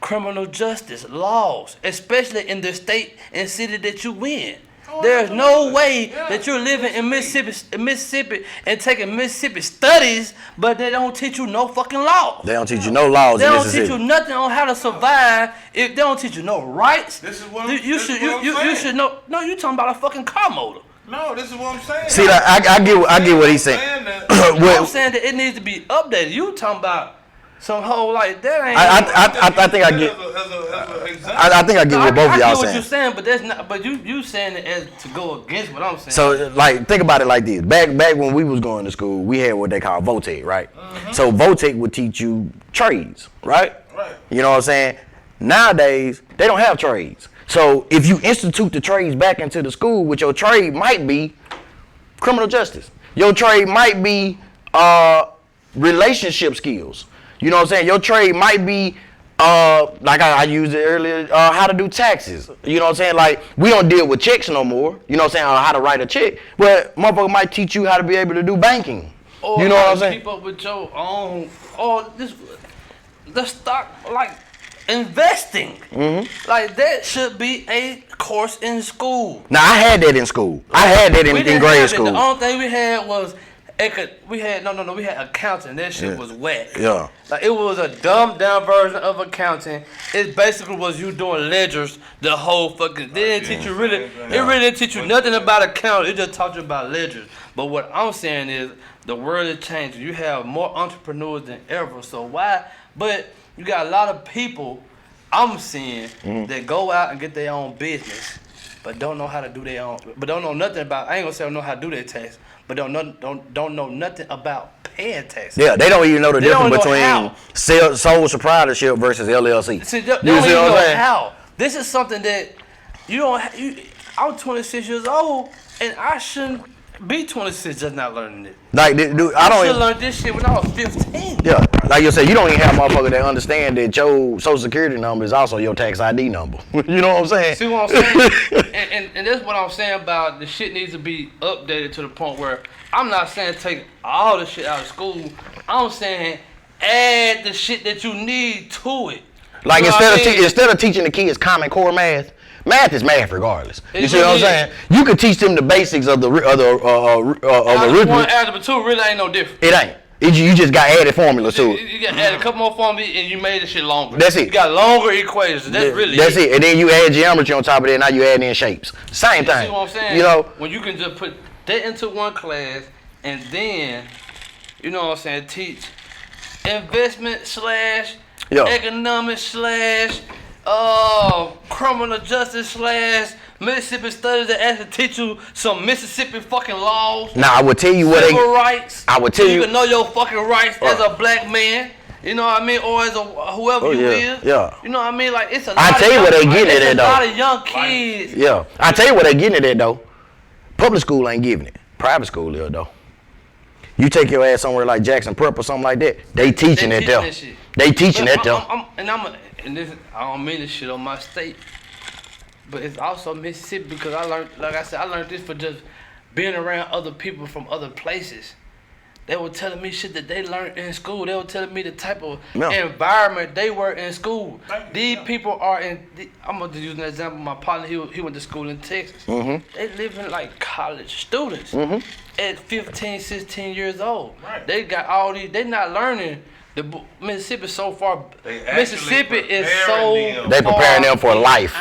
criminal justice, laws, especially in the state and city that you in. There's no way that you're living in Mississippi and taking Mississippi studies, but they don't teach you no fucking laws. They don't teach you no laws in Mississippi. They don't teach you nothing on how to survive. If they don't teach you no rights, this is what you should know. No, you talking about a fucking car motor. No, this is what I'm saying. See, I get what he's saying. I'm saying that it needs to be updated. You talking about some whole like that ain't. I think I get. I think I get what both of y'all saying. I get what you're saying, but that's not. But you saying it as to go against what I'm saying. So think about it like this. Back when we was going to school, we had what they call VOTEC, right? Mm-hmm. So VOTEC would teach you trades, right? Right. You know what I'm saying? Nowadays they don't have trades. So if you institute the trades back into the school, which your trade might be criminal justice, your trade might be relationship skills. You know what I'm saying? Your trade might be Like I used it earlier, how to do taxes. You know what I'm saying? Like, we don't deal with checks no more. You know what I'm saying? Or how to write a check. But motherfucker might teach you how to be able to do banking. Or you know what I'm saying? Keep up with your own, or the stock, like investing. Mm-hmm. Like, that should be a course in school. Now, I had that in school. I had that in grade school. The only thing we had was we had accounting. That shit was whack. Yeah. Like, it was a dumbed down version of accounting. It basically was you doing ledgers the whole fucking. They didn't teach you really. It really didn't teach you nothing about accounting. It just taught you about ledgers. But what I'm saying is the world is changing. You have more entrepreneurs than ever. So why? But you got a lot of people I'm seeing that go out and get their own business, but don't know how to do their own. But don't know nothing about. I ain't gonna say don't know how to do their tax. But don't know nothing about paying taxes. Yeah, they don't even know the difference between sole proprietorship versus LLC. See, they don't even know how. This is something that you don't. I'm 26 years old, and I shouldn't be 26 just not learning it. Like, dude, I should learn this shit when I was 15. Yeah, like you said, you don't even have motherfuckers that understand that your social security number is also your tax ID number. You know what I'm saying? See what I'm saying? and that's what I'm saying about the shit needs to be updated to the point where I'm not saying take all the shit out of school. I'm saying add the shit that you need to it. Like, instead of teaching the kids Common Core math is math regardless. You see what I'm saying? You can teach them the basics of the arithmetic. Algebra 2 really ain't no different. It ain't. You just got added formulas to it. You got added a couple more formulas and you made the shit longer. That's it. You got longer equations. That's it. And then you add geometry on top of that. Now you add in shapes. Same thing. See what I'm saying? You know, when you can just put that into one class and then, you know what I'm saying, teach investment / economics / criminal justice / Mississippi studies that actually teach you some Mississippi fucking laws. Now I will tell you civil rights. I will tell you. You can know your fucking rights as a black man. You know what I mean, or as whoever you is. Yeah. You know what I mean, like it's a lot. I tell you what they getting at though. A lot of young kids. Yeah. I tell you what they getting at though. Public school ain't giving it. Private school is though. You take your ass somewhere like Jackson Prep or something like that. They teaching it though. They teaching it though. And this, I don't mean this shit on my state, but it's also Mississippi because I learned, like I said, I learned this for just being around other people from other places. They were telling me shit that they learned in school. They were telling me the type of environment they were in school. These people are in. I'm gonna use an example. My partner, he went to school in Texas. Mm-hmm. They living like college students at 15, 16 years old. Right. They got all these. They not learning. Mississippi so far. Mississippi is so. They preparing them for life,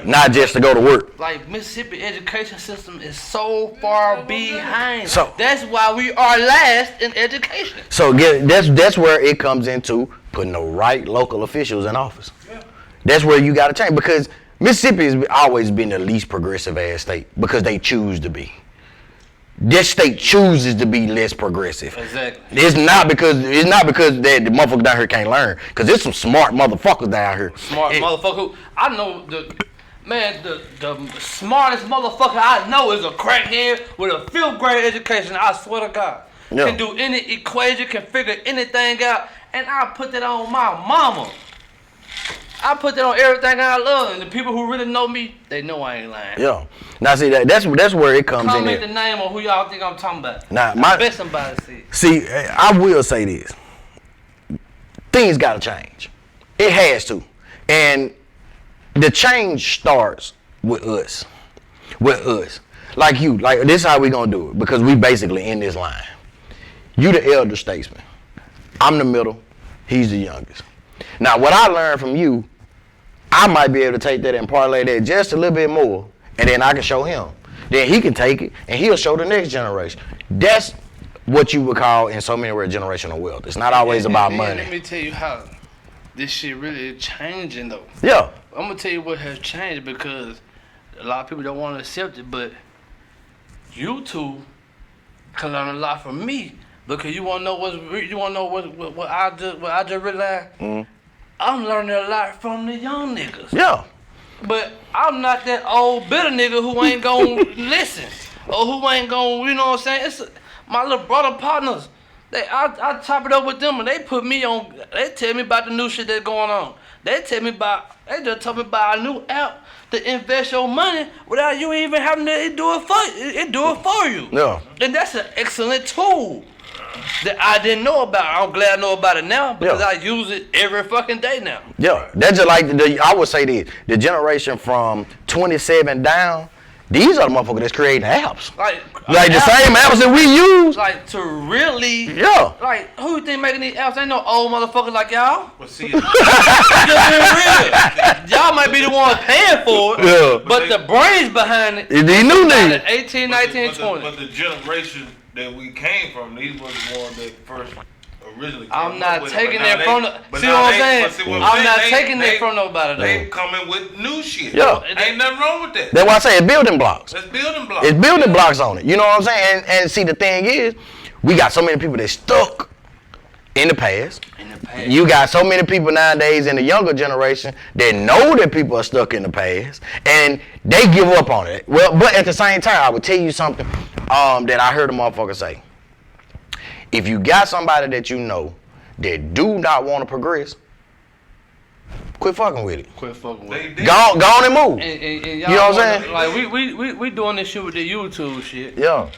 not just to go to work. Like Mississippi education system is so far behind. So that's why we are last in education. So that's where it comes into putting the right local officials in office. Yeah. That's where you got to change because Mississippi has always been the least progressive ass state because they choose to be. This state chooses to be less progressive. Exactly. It's not because that the motherfuckers down here can't learn. Cause there's some smart motherfuckers down here. Motherfucker. I know the smartest motherfucker I know is a crackhead with a 5th grade education. I swear to God, can do any equation, can figure anything out, and I put that on my mama. I put that on everything I love, and the people who really know me, they know I ain't lying. Yeah. Now see that's where it comes in. Comment the name on who y'all think I'm talking about. Nah, I bet somebody see. See, I will say this. Things gotta change. It has to. And the change starts with us. With us. Like you. Like this is how we gonna do it. Because we basically in this line. You the elder statesman. I'm the middle. He's the youngest. Now, what I learned from you, I might be able to take that and parlay that just a little bit more, and then I can show him. Then he can take it, and he'll show the next generation. That's what you would call, in so many words, generational wealth. It's not always about money. Let me tell you how this shit really is changing, though. Yeah. I'm going to tell you what has changed because a lot of people don't want to accept it, but you two can learn a lot from me because you want to know what I just realized. Mm-hmm. I'm learning a lot from the young niggas. Yeah. But I'm not that old bitter nigga who ain't gonna listen or who ain't gonna, you know what I'm saying? My little brother partners. I chop it up with them and they put me on. They tell me about the new shit that's going on. They just told me about a new app to invest your money without you even having to do it for you. Yeah. And that's an excellent tool that I didn't know about. I'm glad I know about it now because I use it every fucking day now. Yeah, that's just like I would say the generation from 27 down. These are the motherfuckers that's creating apps. Like the same apps that we use. Like to really. Yeah. Like who you think making these apps? Ain't no old motherfuckers like y'all. But see, Just being real. Y'all might be the ones paying for it. Yeah. But the brains behind it. These new niggas. 18, 19, 20. But the generation that we came from, these were the ones that first originally came I'm not with taking it. it from the. See what I'm saying? I'm not taking it from nobody. They coming with new shit. Yeah. Ain't nothing wrong with that. That's why I say it's building blocks. That's building blocks. It's building blocks on it. You know what I'm saying? And see, the thing is, we got so many people that stuck in the past. You got so many people nowadays in the younger generation that know that people are stuck in the past, and they give up on it. Well, but at the same time, I would tell you something that I heard a motherfucker say. If you got somebody that you know that do not want to progress, quit fucking with it. Quit fucking with it. Go on and move. And you know what I'm saying? Like we doing this shit with the YouTube shit. Yeah.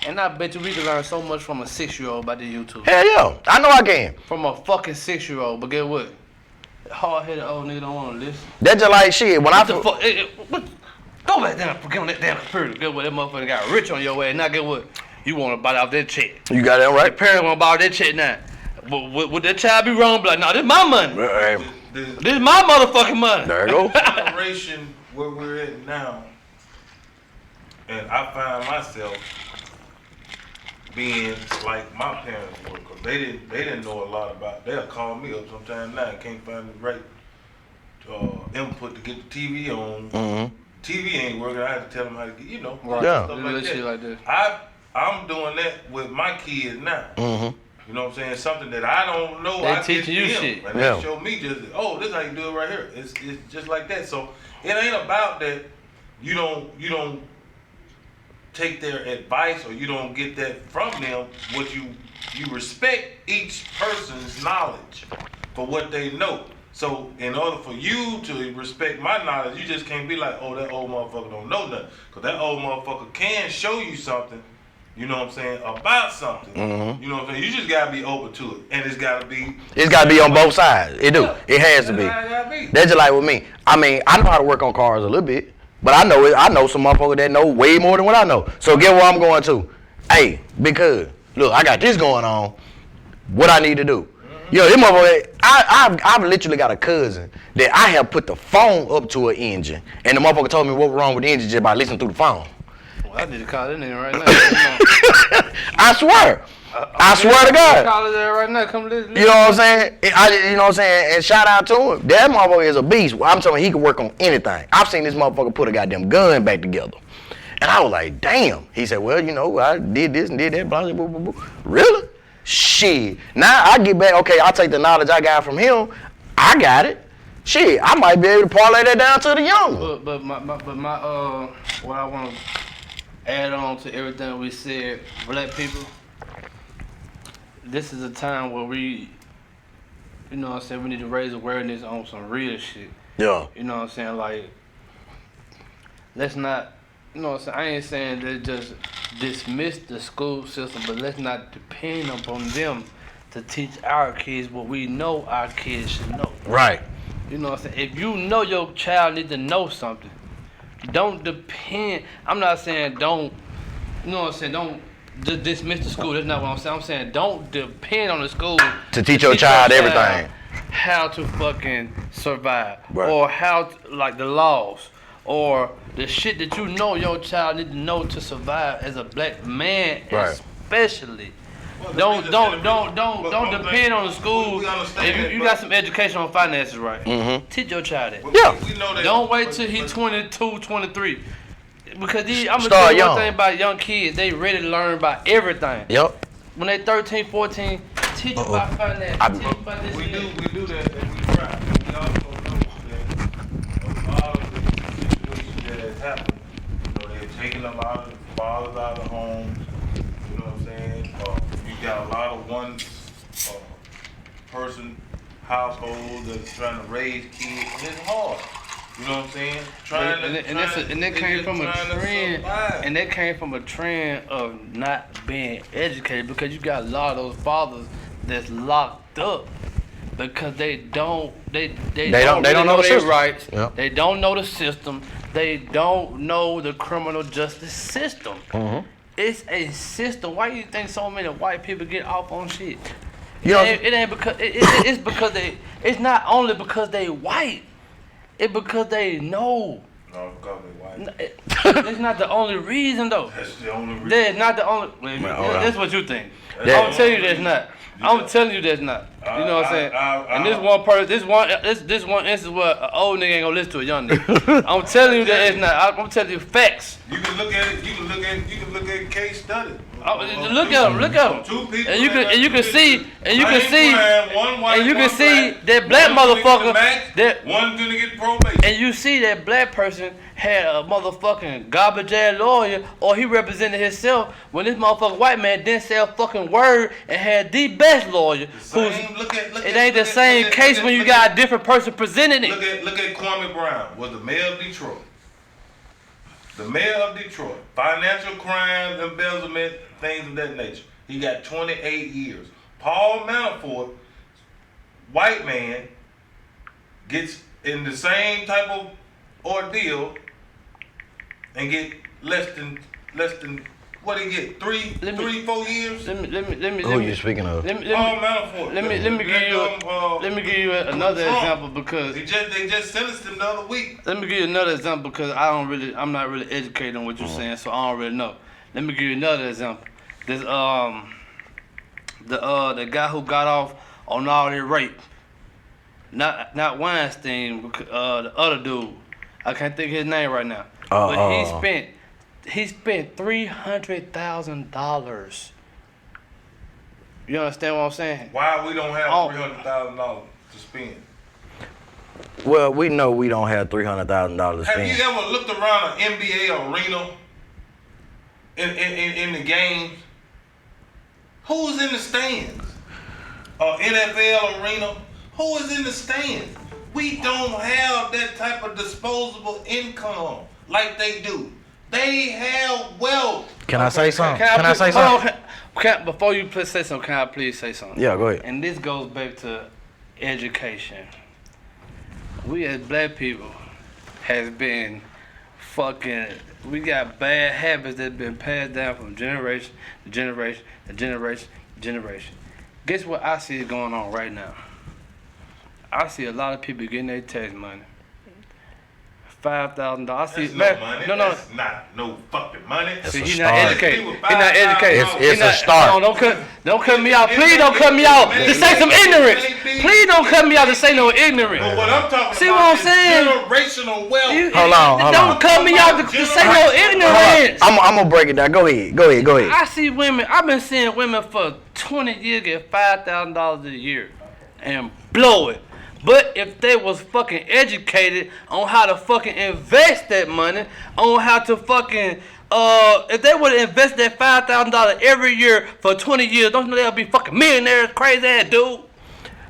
And I bet you we can learn so much from a 6-year-old about the YouTube. Hell yeah. I know I can. From a fucking 6-year-old, but get what? Hard-headed old nigga don't want to listen. That's just like shit. When What the fuck? Go back down, get on that damn computer. Get what? That motherfucker got rich on your way. Now get what? You want to buy off that check. You got that Your right. parents want to buy that check now. Would that child be wrong? Be like, no, this my money. This is my motherfucking money. There you go. The generation where we're at now, and I find myself being like my parents were, because they didn't know a lot about. They'll call me up sometime now and can't find the right input to get the TV on. Mm-hmm. TV ain't working. I have to tell them how to get, Right. Yeah. stuff like Shit that. like that. I'm doing that with my kids now. Mm-hmm. You know what I'm saying? Something that I don't know. They I teaching teach you them. shit. And Yeah. they show me just, this is how you do it right here. It's just like that. So it ain't about that you don't take their advice or you don't get that from them. What you respect each person's knowledge for what they know. So in order for you to respect my knowledge, you just can't be like, oh, that old motherfucker don't know nothing. Because that old motherfucker can show you something, you know what I'm saying, about something. Mm-hmm. You know what I'm saying? You just got to be open to it. And it's got to be... It's got to be on both sides. It do. It has to be. That's how it gotta be. That's just like with me. I mean, I know how to work on cars a little bit, but I know some motherfuckers that know way more than what I know. So get where I'm going to. Hey, because look, I got this going on. What I need to do? Yo, this motherfucker, I've literally got a cousin that I have put the phone up to an engine, and the motherfucker told me what was wrong with the engine just by listening through the phone. Well, I need to call that nigga right now. I swear. I swear to God. Call it there right now. Come listen. You know what I'm saying? You know what I'm saying? And shout out to him. That motherfucker is a beast. I'm telling you, he can work on anything. I've seen this motherfucker put a goddamn gun back together. And I was like, damn. He said, well, I did this and did that, blah, blah, blah, blah, blah. Really? Shit. Now I get back, okay, I'll take the knowledge I got from him. I got it. Shit, I might be able to parlay that down to the young one. But my what I want to add on to everything we said, black people, this is a time where we, you know what I'm saying, we need to raise awareness on some real shit. Yeah. You know what I'm saying? Like, let's not, you know what I'm saying? I ain't saying that just dismiss the school system, but let's not depend upon them to teach our kids what we know our kids should know. Right. You know what I'm saying? If you know your child need to know something, don't depend. I'm not saying don't, you know what I'm saying, don't just dismiss the school. That's not what I'm saying. I'm saying don't depend on the school To teach your child everything. How to fucking survive. Right. Or how, like the laws. Or the shit that you know your child need to know to survive as a black man, Right. especially. Well, Don't but depend on the school. we understand If that, you but- got some educational finances, right? Mm-hmm. Teach your child that. Yeah. We know that. Don't wait till he's 22, 23. Because I'm gonna Start tell you young. one thing about young kids, they ready to learn about everything. Yep. When they 13, 14, teach about finance, teach about this We and that. do that and we try. And we also know that a lot of the situations that has happened, they're taking them out of the fathers out of the homes. You know what I'm saying? You got a lot of one person households that's trying to raise kids, and it's hard. You know what I'm saying? That came from a trend, and that came from a trend of not being educated, because you got a lot of those fathers that's locked up because they don't know their rights. Yep. They don't know the system. They don't know the criminal justice system. Mm-hmm. It's a system. Why do you think so many white people get off on shit? It ain't because it's because it's not only because they white. It's because they know. No, because they white. It's not the only reason though. That's the only reason. That's not the only. That's what you think. I'm gonna tell you that's not. I'm telling you that's not. You know what I'm saying? And this one person, this one instance where an old nigga ain't gonna listen to a young nigga. I'm telling you that it's not. I'm telling you facts. You can look at it. You can look at case study. Look at them. Two people. And you can see that black motherfucker. That one's gonna get probation. And you see that black person had a motherfucking garbage ass lawyer, or he represented himself when this motherfucking white man didn't say a fucking word and had the best lawyer. It ain't the same case when you got a different person presenting it. Look at Kwame Brown, was the mayor of Detroit. The mayor of Detroit, financial crimes, embezzlement, things of that nature. He got 28 years. Paul Manafort, white man, gets in the same type of ordeal and get less than what he get? 4 years? Let me. Who are you speaking of? Paul Manafort. Let me give you another example, because they just sentenced him the other week. Let me give you another example, because I'm not really educated on what you're saying, so I don't really know. Let me give you another example. This the guy who got off on all that rape. Not Weinstein, the other dude. I can't think of his name right now. But he spent $300,000. You understand what I'm saying? Why we don't have $300,000 to spend? Well, we know we don't have $300,000 to spend. Have you ever looked around an NBA arena in the games? Who's in the stands? NFL arena? Who is in the stands? We don't have that type of disposable income like they do. They have wealth. Can I say something? Can I say something? Before you say something, can I please say something? Yeah, go ahead. And this goes back to education. We as black people has been we got bad habits that's been passed down from generation to generation to generation to generation. Guess what I see is going on right now? I see a lot of people getting their tax money. $5,000. I see. That's no money. No. That's not no fucking money. See, he's not educated. He's not educated. It's a start. No, don't cut me out. Please don't cut me out to say some ignorance. Please don't cut me out to say no ignorance. But what I'm talking see about what I'm saying? Generational wealth. Hold on. Don't cut me out to say no ignorance. I'm gonna break it down. Go ahead. I see women. I've been seeing women for 20 years get $5,000 a year and blow it. But if they was fucking educated on how to fucking invest that money, on how to fucking, if they would invest that $5,000 every year for 20 years, don't you know they'll be fucking millionaires, crazy ass dude?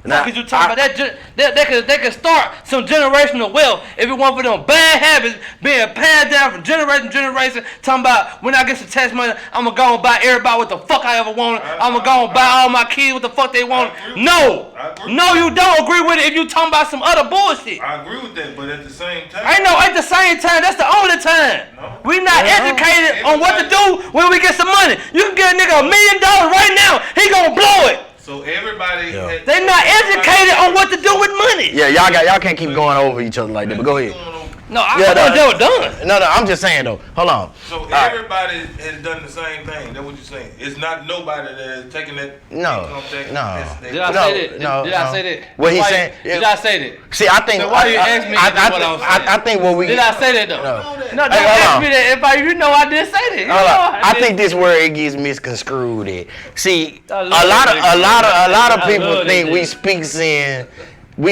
Now, you talking about that? They could start some generational wealth if it weren't for them bad habits being passed down from generation to generation. Talking about when I get some tax money, I'm gonna go and buy everybody what the fuck I ever wanted. I'm gonna go and buy all my kids what the fuck they want. No, you don't agree with it if you talking about some other bullshit. I agree with that, but at the same time, at the same time. That's the only time. No. We not educated on what to do when we get some money. You can get a nigga $1 million right now. He gonna blow it. So everybody, they're not educated on what to do with money. Yeah, y'all can't keep going over each other like that. But go ahead. No, I'm done. No, I'm just saying though. Hold on. So everybody has done the same thing. That's what you're saying. It's not nobody that is taking that. No. Did I say that? Did I say that? What he's saying? Did I say that? See, I think. So why you ask me what I'm saying? I think what we. Did I say that though? No, don't ask me that. If you know I did say that. I think this where it gets misconstrued. See, a lot of people think we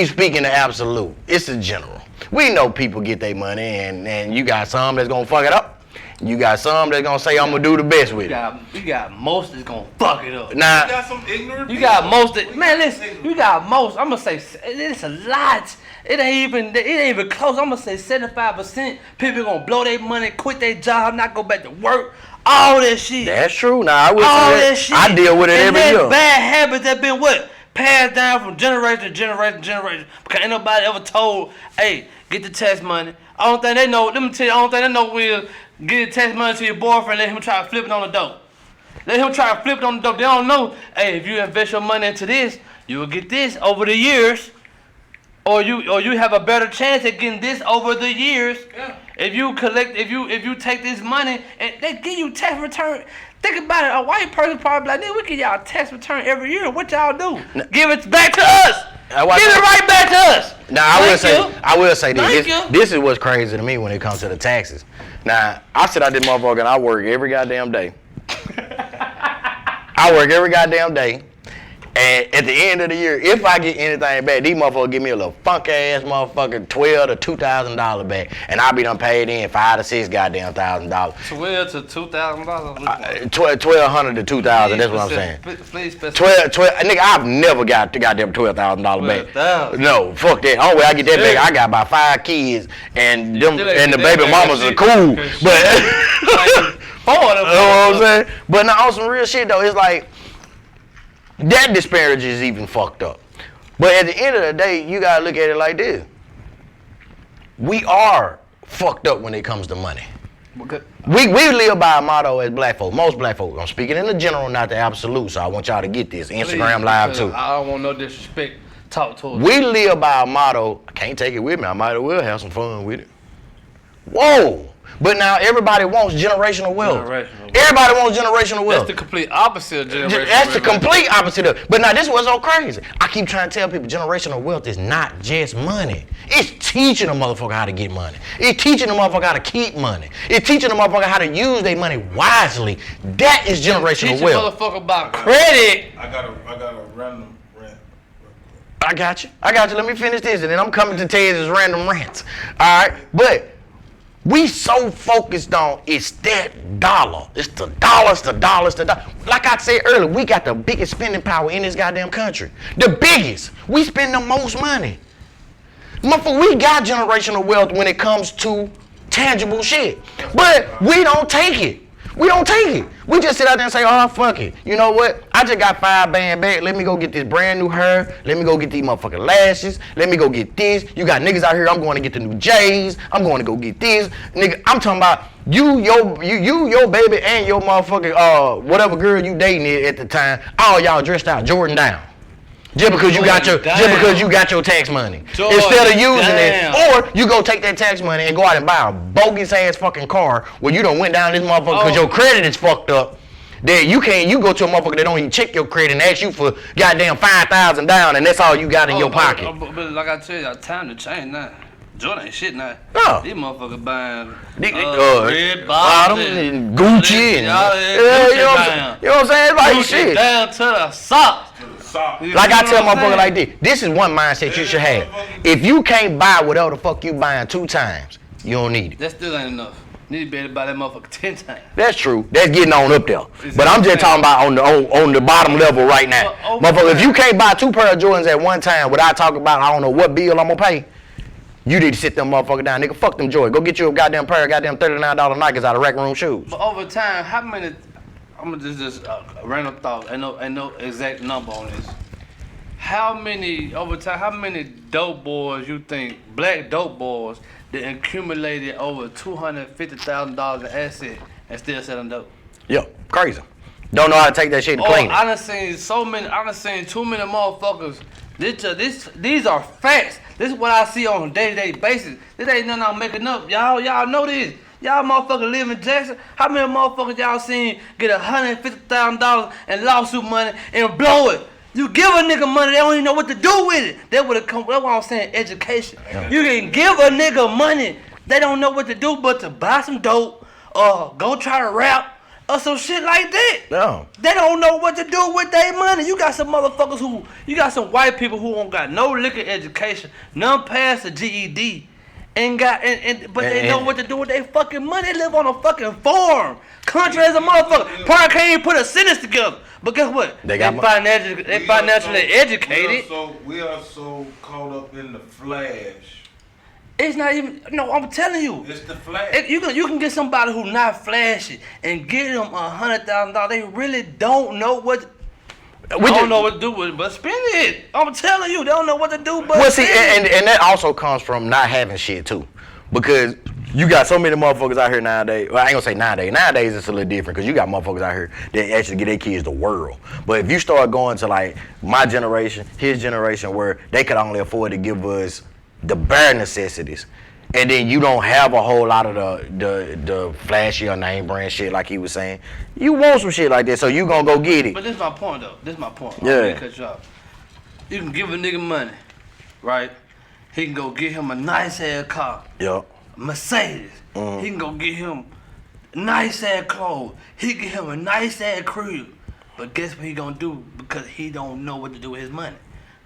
speak in the absolute. It's a general. We know people get their money, and you got some that's gonna fuck it up. You got some that's gonna say I'm gonna do the best with it. You got most that's gonna fuck it up. Nah, You got some ignorant. You got most that, man, listen, you got most, I'm gonna say, it's a lot. It ain't even close. I'm gonna say 75% people gonna blow their money, quit their job, not go back to work. All that shit. that's true. Nah, I will All say that shit. I deal with it and every year. Bad habits that been what? Passed down from generation to generation to generation. Because ain't nobody ever told, hey, get the tax money. I don't think they know, let me tell you, I don't think they know will get the tax money to your boyfriend, let him try to flip it on the dope. Let him try to flip it on the dope. They don't know, hey, if you invest your money into this, you will get this over the years. Or you have a better chance at getting this over the years. Yeah. If you take this money and they give you tax return. Think about it. A white person probably like, we give y'all a tax return every year. What y'all do? Give it back to us. Give it right back to us. Now I will say this. Thank This is what's crazy to me when it comes to the taxes. Now I sit out this motherfucker and I work every goddamn day. I work every goddamn day. And at the end of the year, if I get anything back, these motherfuckers give me a little funk ass motherfucking $1,200 to $2,000 back, and I be done paid in $5,000 to $6,000. $1,200 to $2,000. $1,200 to $2,000. That's what I'm saying. Please specify. 12, nigga, I've never got the goddamn $12,000 back. $12,000. No, fuck that. Only way I get that back, I got about 5 kids, and them and the baby mamas are cool. But you know what I'm saying? But now on some real shit though, it's like that disparity is even fucked up. But at the end of the day, you gotta look at it like this. We are fucked up when it comes to money. Okay. We live by a motto as black folk. Most black folk. I'm speaking in the general, not the absolute. So I want y'all to get this. Instagram Live too. I don't want no disrespect. Talk to us. We live by a motto. I can't take it with me. I might as well have some fun with it. Whoa. But now everybody wants generational wealth. Everybody wants generational wealth. That's the complete opposite of generational wealth. That's the complete opposite of. But now this was so crazy. I keep trying to tell people generational wealth is not just money. It's teaching a motherfucker how to get money. It's teaching a motherfucker how to keep money. It's teaching a motherfucker how to use their money wisely. That is generational Teach wealth. a motherfucker about credit. I got a random rant. I got you. Let me finish this, and then I'm coming to tell you this random rants. All right, but we so focused on it's that dollar. It's the dollar, it's the dollar, it's the dollar. Like I said earlier, we got the biggest spending power in this goddamn country. The biggest. We spend the most money. Motherfucker, we got generational wealth when it comes to tangible shit. But we don't take it. We don't take it. We just sit out there and say, oh, fuck it. You know what? I just got 5 band back. Let me go get this brand new hair. Let me go get these motherfucking lashes. Let me go get this. You got niggas out here, I'm going to get the new J's. I'm going to go get this. Nigga, I'm talking about you, your baby, and your motherfucking, whatever girl you dating at the time, all y'all dressed out, Jordan down. Just because you got your tax money. Instead of using it, or you go take that tax money and go out and buy a bogus ass fucking car where you done went down this motherfucker because your credit is fucked up. That you go to a motherfucker that don't even check your credit and ask you for goddamn $5,000 down, and that's all you got in your pocket. But like I tell you, time to change now. Jordan ain't shit now. No. These motherfuckers buying red bottom and Gucci and you know what I'm saying? Like Gucci shit. Down to the socks. Like I tell motherfucker like this. This is one mindset you should have. If you can't buy whatever the fuck you buying 2 times, you don't need it. That still ain't enough. Need to be able to buy that motherfucker 10 times. That's true. That's getting on up there. But I'm just talking about on the bottom level right now. Motherfucker, if you can't buy 2 pair of Jordans at one time without talking about I don't know what bill I'm gonna pay, you need to sit them motherfucker down. Nigga, fuck them Jordans. Go get you a goddamn pair of goddamn $39 Nikes out of Rack Room shoes. But over time, how many? I'm gonna just a random thought. Ain't no exact number on this. How many over time? How many dope boys you think black dope boys that accumulated over $250,000 in asset and still selling dope? Yeah, crazy. Don't know how to take that shit and clean it. I done seen too many motherfuckers. These are facts. This is what I see on a day-to-day basis. This ain't nothing I'm making up. Y'all know this. Y'all motherfuckers live in Jackson. How many motherfuckers y'all seen get $150,000 in lawsuit money and blow it? You give a nigga money, they don't even know what to do with it. That's what I'm saying, education. Yeah. You can give a nigga money, they don't know what to do but to buy some dope or go try to rap or some shit like that. No. They don't know what to do with their money. You got some motherfuckers you got some white people who don't got no liquor education, none past the GED, But they know what to do with their fucking money. They live on a fucking farm. Country as a motherfucker. Probably can't even put a sentence together. But guess what? They financially educated. We are so caught up in the flash. It's not even. No, I'm telling you. It's the flash. You can get somebody who not flashy and get them $100,000. They really don't know what. Don't know what to do with it, but spend it. I'm telling you, they don't know what to do, but see, and that also comes from not having shit too, because you got so many motherfuckers out here nowadays. Well, I ain't gonna say nowadays. Nowadays it's a little different because you got motherfuckers out here that actually get their kids the world. But if you start going to like my generation, his generation, where they could only afford to give us the bare necessities, and then you don't have a whole lot of the flashy or name brand shit like he was saying. You want some shit like that, so you gonna go get it. But this is my point though. This is my point. Yeah. Cut you off. You can give a nigga money, right? He can go get him a nice ass car. Yup. Mercedes. He can go get him nice ass clothes. He can get him a nice ass crib. But guess what he gonna do? Because he don't know what to do with his money.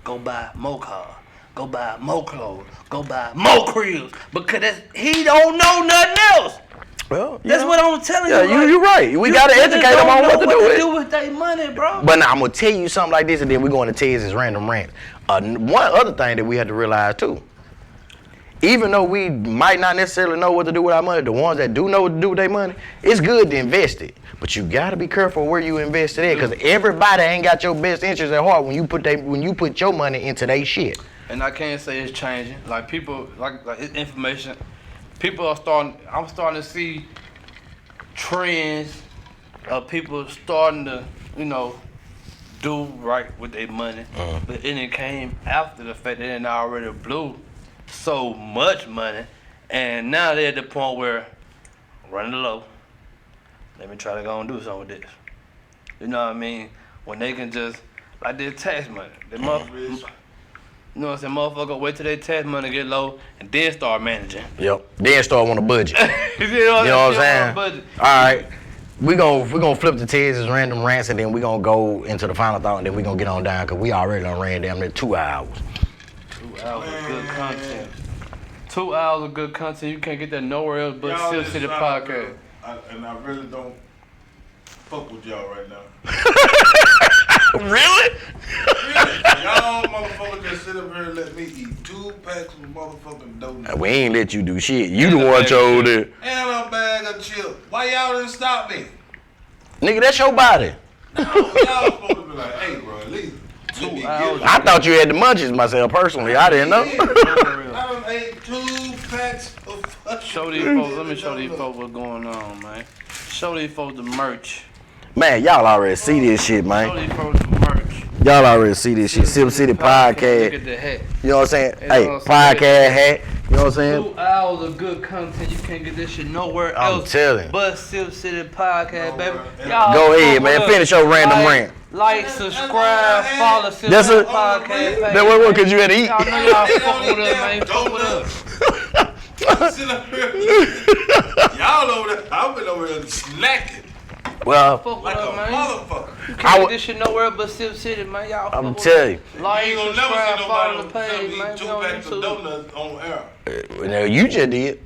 Go buy more cars. Go buy more clothes. Go buy more cribs. Because he don't know nothing else. Well, that's what I'm telling you. Yeah, you're right. We gotta educate them on what to do with their money, bro. But now I'm gonna tell you something like this, and then we're going to Tez's random rant. One other thing that we have to realize too, even though we might not necessarily know what to do with our money, the ones that do know what to do with their money, it's good to invest it. But you gotta be careful where you invest it at, because everybody ain't got your best interest at heart when you put your money into their shit. And I can't say it's changing. Like people, like it's information. People are starting. I'm starting to see trends of people starting to, do right with their money. But then it came after the fact that they already blew so much money, and now they're at the point where running low. Let me try to go and do something with this. You know what I mean? When they can just like their tax money, you know what I'm saying? Motherfucker wait till their tax money get low and then start managing. Yep. Then start on a budget. You know what I'm saying? All right. We're gonna flip the Tez's random rants, and then we're gonna go into the final thought, and then we're gonna get on down, because we already done ran damn near 2 hours. 2 hours of good content. 2 hours of good content. You can't get that nowhere else but Sipp City Podcast. And I really don't fuck with y'all right now. Really? Y'all motherfuckers just sit up here and let me eat 2 packs of motherfucking donuts. We ain't let you do shit. You the one chose it. And a bag of chips. Why y'all didn't stop me? Nigga, that's your body. No, y'all supposed to be like, hey, bro, at least 2 hours. I thought you had the munchies myself personally. I didn't know. I done ate 2 packs of fucking Show these folks. Let me show these folks what's going on, man. Show these folks the merch. Man, y'all already see this shit, man. Show these folks the merch. Y'all already see this shit. Sipp City Podcast. Look at the hat. You know what I'm saying? Hey, podcast hat. You know what I'm saying? 2 hours of good content. You can't get this shit nowhere else. I'm telling you. But Sipp City Podcast, baby. Go ahead, man. Finish your random rant. Like, subscribe, follow Sipp That's City it. Podcast. Page. That what cause you had to eat. Y'all know y'all fucking with us, man. Fuck with us. Sit up here. Y'all over there. I've been over there snacking. Well, Fuck with Like us, a man. motherfucker. You can't get this shit nowhere but Sipp City, man. Y'all fuck I'm with telling us. you. Like, You ain't gonna subscribe, never follow see the page, man. nobody We eat 2 on packs of YouTube. donuts on air. Now you just did.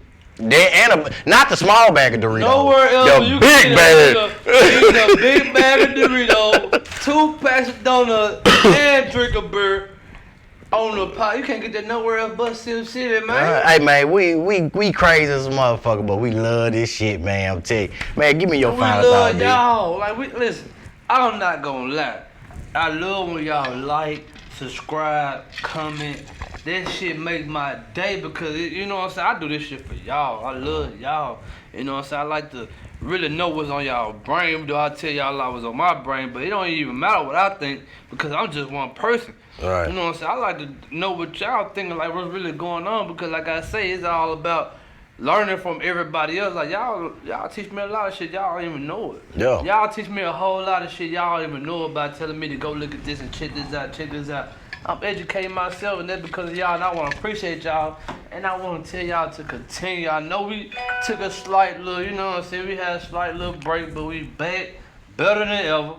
Not the small bag of Doritos. Nowhere else. The big bag. Eat a big bag of Doritos, 2 packs of donuts, and drink a beer on the pot. You can't get that nowhere else but Sipp City, man. Hey man, we crazy as a motherfucker, but we love this shit, man. I'm telling you. Man, give me your We final love thought, y'all. Like listen, I'm not gonna lie. I love when y'all like, subscribe, comment. That shit makes my day because you know what I'm saying. I do this shit for y'all. I love y'all. You know what I'm saying. I like to really know what's on y'all brain. Even though I tell y'all a lot was on my brain, but it don't even matter what I think because I'm just one person. Right. You know what I'm saying. I like to know what y'all thinking, like what's really going on because, like I say, it's all about learning from everybody else. Like y'all teach me a lot of shit y'all don't even know it. Yeah. Y'all teach me a whole lot of shit y'all don't even know about, telling me to go look at this and check this out. I'm educating myself, and that's because of y'all, and I want to appreciate y'all, and I want to tell y'all to continue. I know we took a slight little, you know what I'm saying, we had a slight little break, but we back better than ever,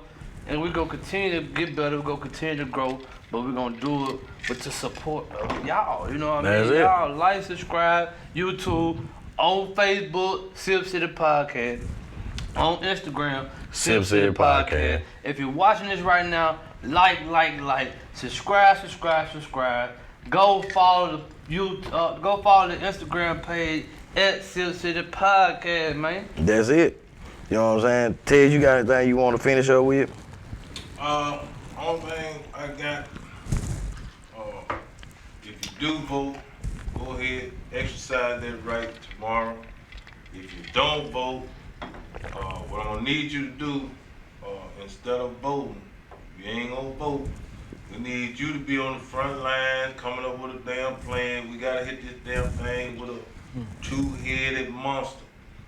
and we gonna continue to get better, we gonna continue to grow, but we're gonna do it with the support of y'all. You know what I That's mean? it. Y'all like, subscribe, YouTube, on Facebook, Sipp City Podcast, on Instagram, Sipp City Podcast. If you're watching this right now, like, subscribe. Go follow the Instagram page at Sipp City Podcast, man. That's it. You know what I'm saying? Ted, you got anything you want to finish up with? Only thing I got, if you do vote, go ahead, exercise that right tomorrow. If you don't vote, what I'm gonna need you to do, instead of voting, if you ain't gonna vote, we need you to be on the front line, coming up with a damn plan. We gotta hit this damn thing with a two-headed monster.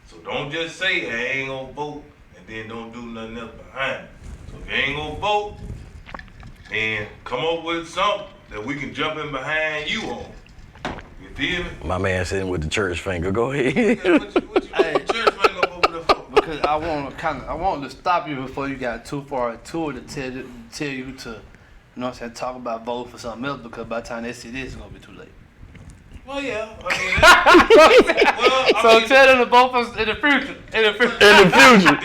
So don't just say I ain't gonna vote and then don't do nothing else behind it. So if you ain't gonna vote, then come up with something that we can jump in behind you on. You feel me? My man sitting with the church finger. Go ahead. Yeah, what you Hey. church finger up over there for? Because I want to stop you before you got too far into it to tell you to, you know what I'm saying, talk about voting for something else, because by the time they see this, it's gonna be too late. Well, yeah. I So mean, tell them to vote for us in the future. In the future.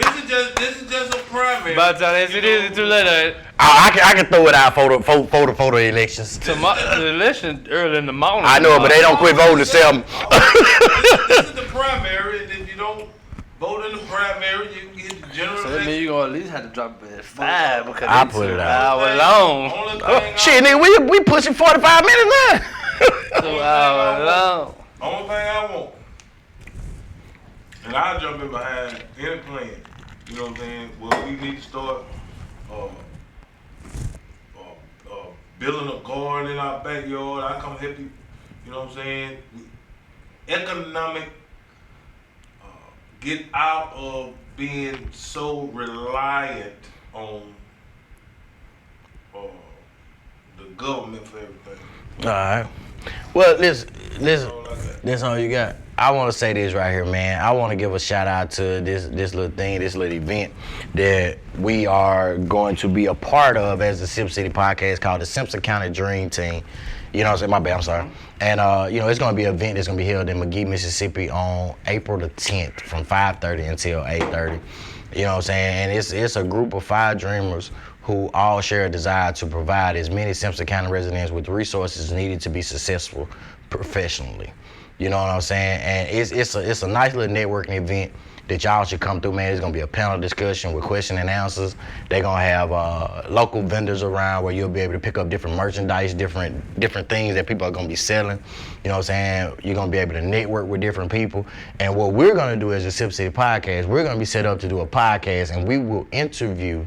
this is just a primary. By the time they see this, it's too late. I can throw it out for the elections. The election early in the morning. I know, but they don't quit voting to 7. This is the primary, and if you don't vote in the primary, you can get the general So that election. means you're gonna at least have to drop it at 5 because I it's put it an out. hour long. Only Oh, thing shit, nigga, we pushing 45 minutes now. 2 hours long. Only thing I want, and I'll jump in behind any plan. You know what I'm saying? Well, we need to start building a garden in our backyard. I come help you. You know what I'm saying? Economic. Get out of being so reliant on the government for everything. All right. Well, listen. That's all I got. That's all you got. I want to say this right here, man. I want to give a shout out to this little thing, this little event that we are going to be a part of as the Sipp City Podcast, called the Simpson County Dream Team. You know what I'm saying? My bad, I'm sorry. And, it's going to be an event that's going to be held in McGee, Mississippi on April the 10th from 5:30 until 8:30. You know what I'm saying? And it's a group of 5 dreamers who all share a desire to provide as many Simpson County residents with the resources needed to be successful professionally. You know what I'm saying? And it's a nice little networking event that y'all should come through, man. It's gonna be a panel discussion with question and answers. They're gonna have local vendors around where you'll be able to pick up different merchandise, different things that people are gonna be selling. You know what I'm saying? You're gonna be able to network with different people. And what we're gonna do as a Sipp City Podcast, we're gonna be set up to do a podcast, and we will interview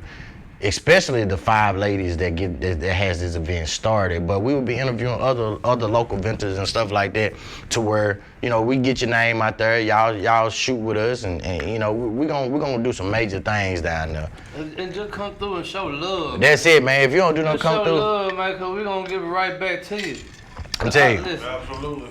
especially the 5 ladies that has this event started, but we will be interviewing other local vendors and stuff like that, to where, you know, we get your name out there, y'all shoot with us, and you know, we're gonna do some major things down there. And just come through and show love. That's it, man. If you don't do no Just come show through, love, man, because we're going to give it right back to you. I'm tell you. Listen, Absolutely.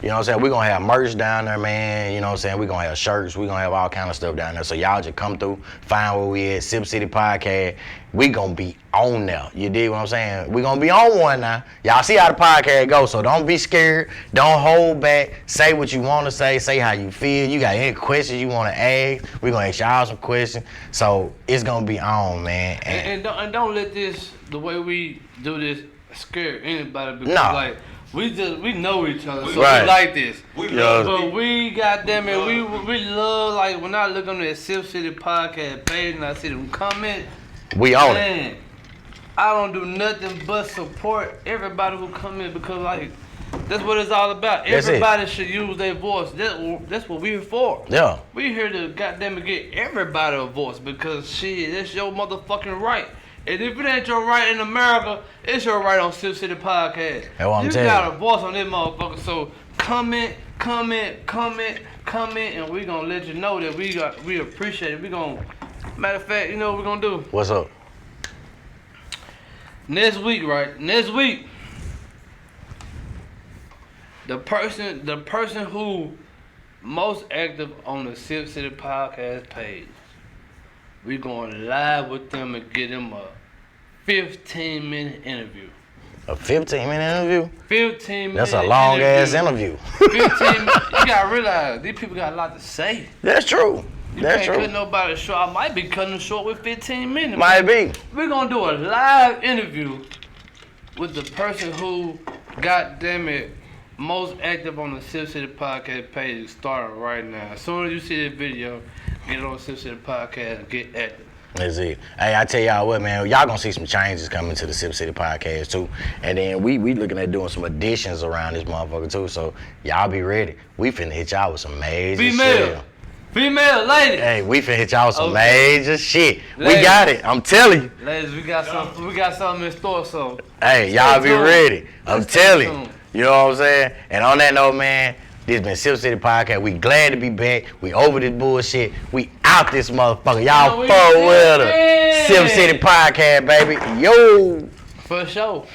You know what I'm saying? We're gonna have merch down there, man. You know what I'm saying? We're gonna have shirts. We're gonna have all kind of stuff down there. So y'all just come through, find where we at, Sipp City Podcast. We gonna be on there. You dig what I'm saying? We gonna be on one now. Y'all see how the podcast goes, so don't be scared. Don't hold back. Say what you wanna say how you feel. You got any questions you wanna ask, we're gonna ask y'all some questions. So it's gonna be on, man. and don't let this, the way we do this, scare anybody, because Nah. like, we know each other, so Right. we like this. We Yeah. love But we, goddamn it, we love, like, when I look on that Sipp City Podcast page and I see them comment, we on it. man, I don't do nothing but support everybody who come in, because, like, that's what it's all about. That's it. Everybody should use their voice. That's what we're for. Yeah. We here to goddamn it get everybody a voice, because shit, that's your motherfucking right. And if it ain't your right in America, it's your right on Sipp City Podcast. That's what I'm you telling got you. a voice on this motherfucker, so comment, and we gonna let you know that we appreciate it. We gonna, matter of fact, you know what we're gonna do? What's up? Next week, the person who most active on the Sipp City Podcast page, we going live with them and get them a 15-minute interview. A 15-minute interview? 15 That's minute a long ass interview. 15 minutes. You gotta realize these people got a lot to say. That's true. You That's can't true. cut nobody short. I might be cutting them short with 15 minutes. Might be. We're gonna do a live interview with the person who, goddamn it, most active on the Sipp City Podcast page starting right now. As soon as you see this video, get on Sipp City Podcast and get active. That's it. Hey, I tell y'all what, man, y'all gonna see some changes coming to the Sipp City Podcast too. And then we looking at doing some additions around this motherfucker too. So y'all be ready. We finna hit y'all with some major shit. Female, ladies. Hey, we finna hit y'all with some major shit. Ladies. We got it. I'm telling you. Ladies, we got something in store, so Hey, y'all be tuned. ready. I'm Stay telling you. tuned. You know what I'm saying? And on that note, man, this been Sipp City Podcast. We glad to be back. We over this bullshit. We out this motherfucker. Y'all we fuck with did us. it. Sipp City Podcast, baby. Yo. for sure.